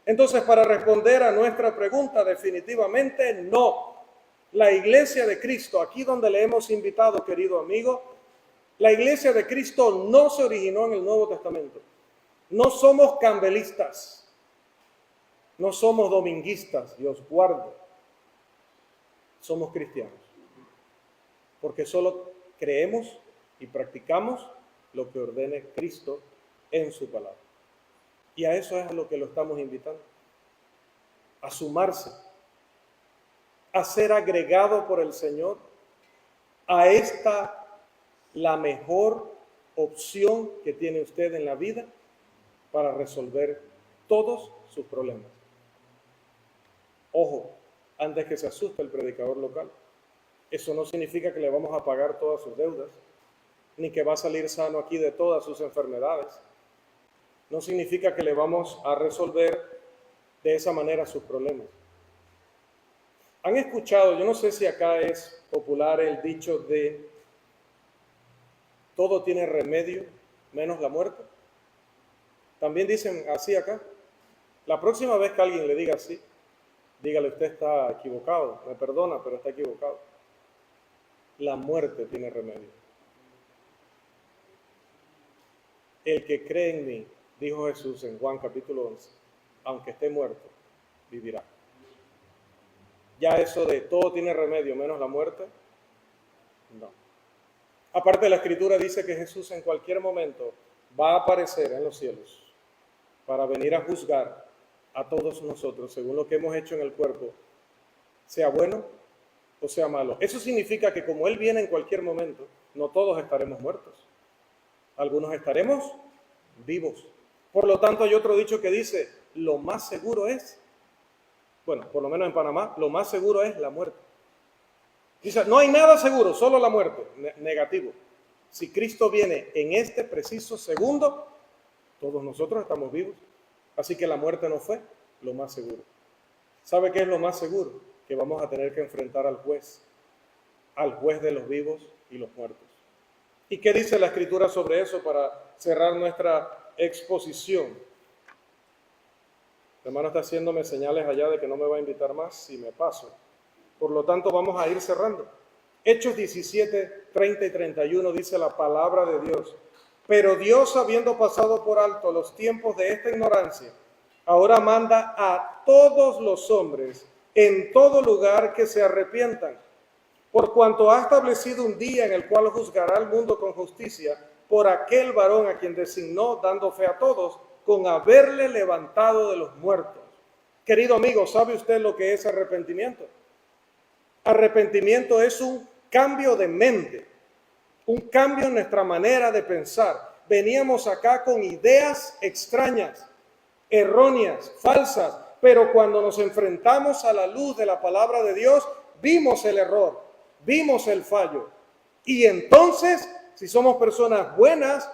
Entonces, para responder a nuestra pregunta, definitivamente no. La iglesia de Cristo, aquí donde le hemos invitado, querido amigo, la iglesia de Cristo no se originó en el Nuevo Testamento. No somos cambelistas, no somos dominguistas, Dios guarde. Somos cristianos, porque solo creemos y practicamos lo que ordene Cristo en su palabra. Y a eso es a lo que lo estamos invitando. A sumarse, a ser agregado por el Señor a esta, la mejor opción que tiene usted en la vida para resolver todos sus problemas. Ojo, antes que se asuste el predicador local. Eso no significa que le vamos a pagar todas sus deudas, ni que va a salir sano aquí de todas sus enfermedades. No significa que le vamos a resolver de esa manera sus problemas. Han escuchado, yo no sé si acá es popular el dicho de todo tiene remedio menos la muerte. También dicen así acá. La próxima vez que alguien le diga así, dígale, usted está equivocado, me perdona, pero está equivocado. La muerte tiene remedio. El que cree en mí, dijo Jesús en Juan capítulo 11, aunque esté muerto, vivirá. Ya eso de todo tiene remedio menos la muerte, no. Aparte, la Escritura dice que Jesús en cualquier momento va a aparecer en los cielos para venir a juzgar a todos nosotros según lo que hemos hecho en el cuerpo, sea bueno o sea malo. Eso significa que como Él viene en cualquier momento, no todos estaremos muertos. Algunos estaremos vivos. Por lo tanto, hay otro dicho que dice, lo más seguro es, bueno, por lo menos en Panamá, lo más seguro es la muerte. Dice, no hay nada seguro, solo la muerte. Negativo. Si Cristo viene en este preciso segundo, todos nosotros estamos vivos. Así que la muerte no fue lo más seguro. ¿Sabe qué es lo más seguro? Que vamos a tener que enfrentar al juez de los vivos y los muertos. ¿Y qué dice la Escritura sobre eso para cerrar nuestra exposición? El hermano está haciéndome señales allá de que no me va a invitar más si me paso. Por lo tanto, vamos a ir cerrando. Hechos 17, 30 y 31 dice la palabra de Dios. Pero Dios, habiendo pasado por alto los tiempos de esta ignorancia, ahora manda a todos los hombres en todo lugar que se arrepientan, por cuanto ha establecido un día en el cual juzgará al mundo con justicia por aquel varón a quien designó, dando fe a todos, con haberle levantado de los muertos. Querido amigo, ¿sabe usted lo que es arrepentimiento? Arrepentimiento es un cambio de mente, un cambio en nuestra manera de pensar. Veníamos acá con ideas extrañas, erróneas, falsas, pero cuando nos enfrentamos a la luz de la palabra de Dios, vimos el error, vimos el fallo. Y entonces, si somos personas buenas,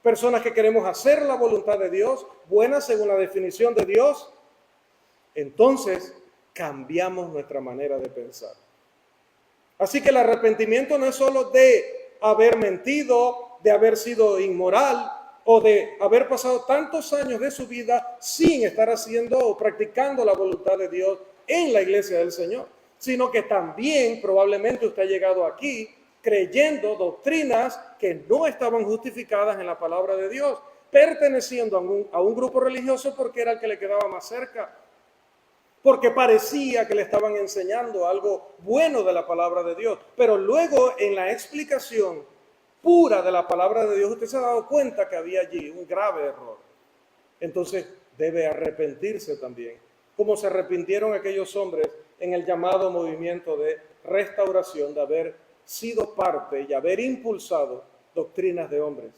personas que queremos hacer la voluntad de Dios, buenas según la definición de Dios, entonces cambiamos nuestra manera de pensar. Así que el arrepentimiento no es solo de haber mentido, de haber sido inmoral, o de haber pasado tantos años de su vida sin estar haciendo o practicando la voluntad de Dios en la iglesia del Señor, sino que también probablemente usted ha llegado aquí creyendo doctrinas que no estaban justificadas en la palabra de Dios, perteneciendo a un grupo religioso porque era el que le quedaba más cerca, porque parecía que le estaban enseñando algo bueno de la palabra de Dios. Pero luego en la explicación pura de la palabra de Dios, usted se ha dado cuenta que había allí un grave error. Entonces debe arrepentirse también, como se arrepintieron aquellos hombres en el llamado movimiento de restauración, de haber sido parte y haber impulsado doctrinas de hombres,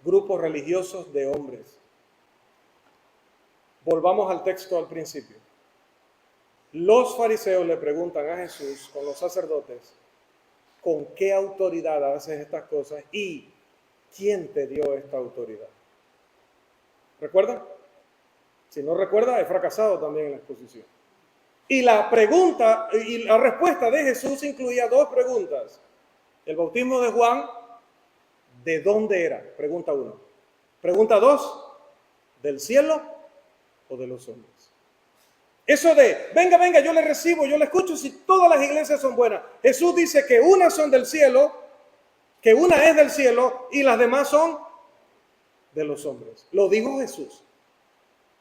grupos religiosos de hombres. Volvamos al texto al principio. Los fariseos le preguntan a Jesús con los sacerdotes, ¿con qué autoridad haces estas cosas y quién te dio esta autoridad? ¿Recuerdan? Si no recuerda, he fracasado también en la exposición. Y la pregunta y la respuesta de Jesús incluía dos preguntas. El bautismo de Juan, ¿de dónde era? Pregunta 1. Pregunta 2, ¿del cielo o de los hombres? Eso de, venga, yo le recibo, yo le escucho si todas las iglesias son buenas. Jesús dice que unas son del cielo, que una es del cielo y las demás son de los hombres. Lo dijo Jesús.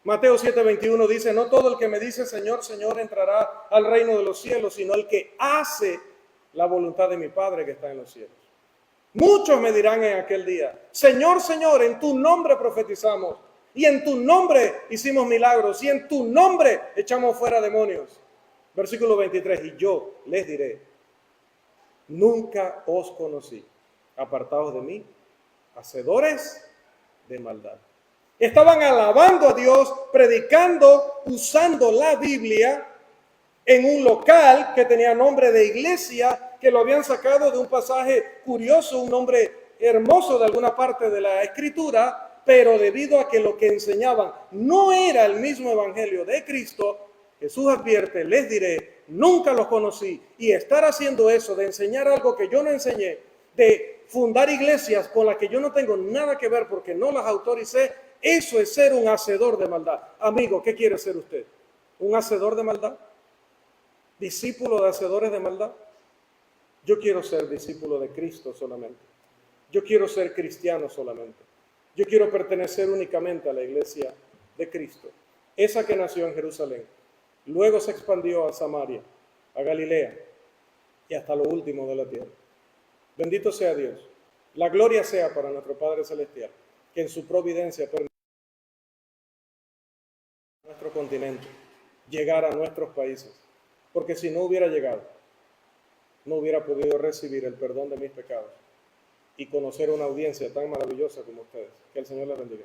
Mateo 7:21 dice, no todo el que me dice Señor, Señor entrará al reino de los cielos, sino el que hace la voluntad de mi Padre que está en los cielos. Muchos me dirán en aquel día, Señor, Señor, en tu nombre profetizamos, y en tu nombre hicimos milagros, y en tu nombre echamos fuera demonios. Versículo 23, y yo les diré, nunca os conocí, apartados de mí, hacedores de maldad. Estaban alabando a Dios, predicando, usando la Biblia en un local que tenía nombre de iglesia, que lo habían sacado de un pasaje curioso, un nombre hermoso de alguna parte de la Escritura, pero debido a que lo que enseñaban no era el mismo evangelio de Cristo, Jesús advierte, les diré, nunca los conocí. Y estar haciendo eso, de enseñar algo que yo no enseñé, de fundar iglesias con las que yo no tengo nada que ver porque no las autoricé, eso es ser un hacedor de maldad. Amigo, ¿qué quiere ser usted? ¿Un hacedor de maldad? ¿Discípulo de hacedores de maldad? Yo quiero ser discípulo de Cristo solamente. Yo quiero ser cristiano solamente. Yo quiero pertenecer únicamente a la iglesia de Cristo. Esa que nació en Jerusalén. Luego se expandió a Samaria, a Galilea y hasta lo último de la tierra. Bendito sea Dios. La gloria sea para nuestro Padre Celestial, que en su providencia permite a nuestro continente llegar a nuestros países. Porque si no hubiera llegado, no hubiera podido recibir el perdón de mis pecados y conocer una audiencia tan maravillosa como ustedes. Que el Señor les bendiga.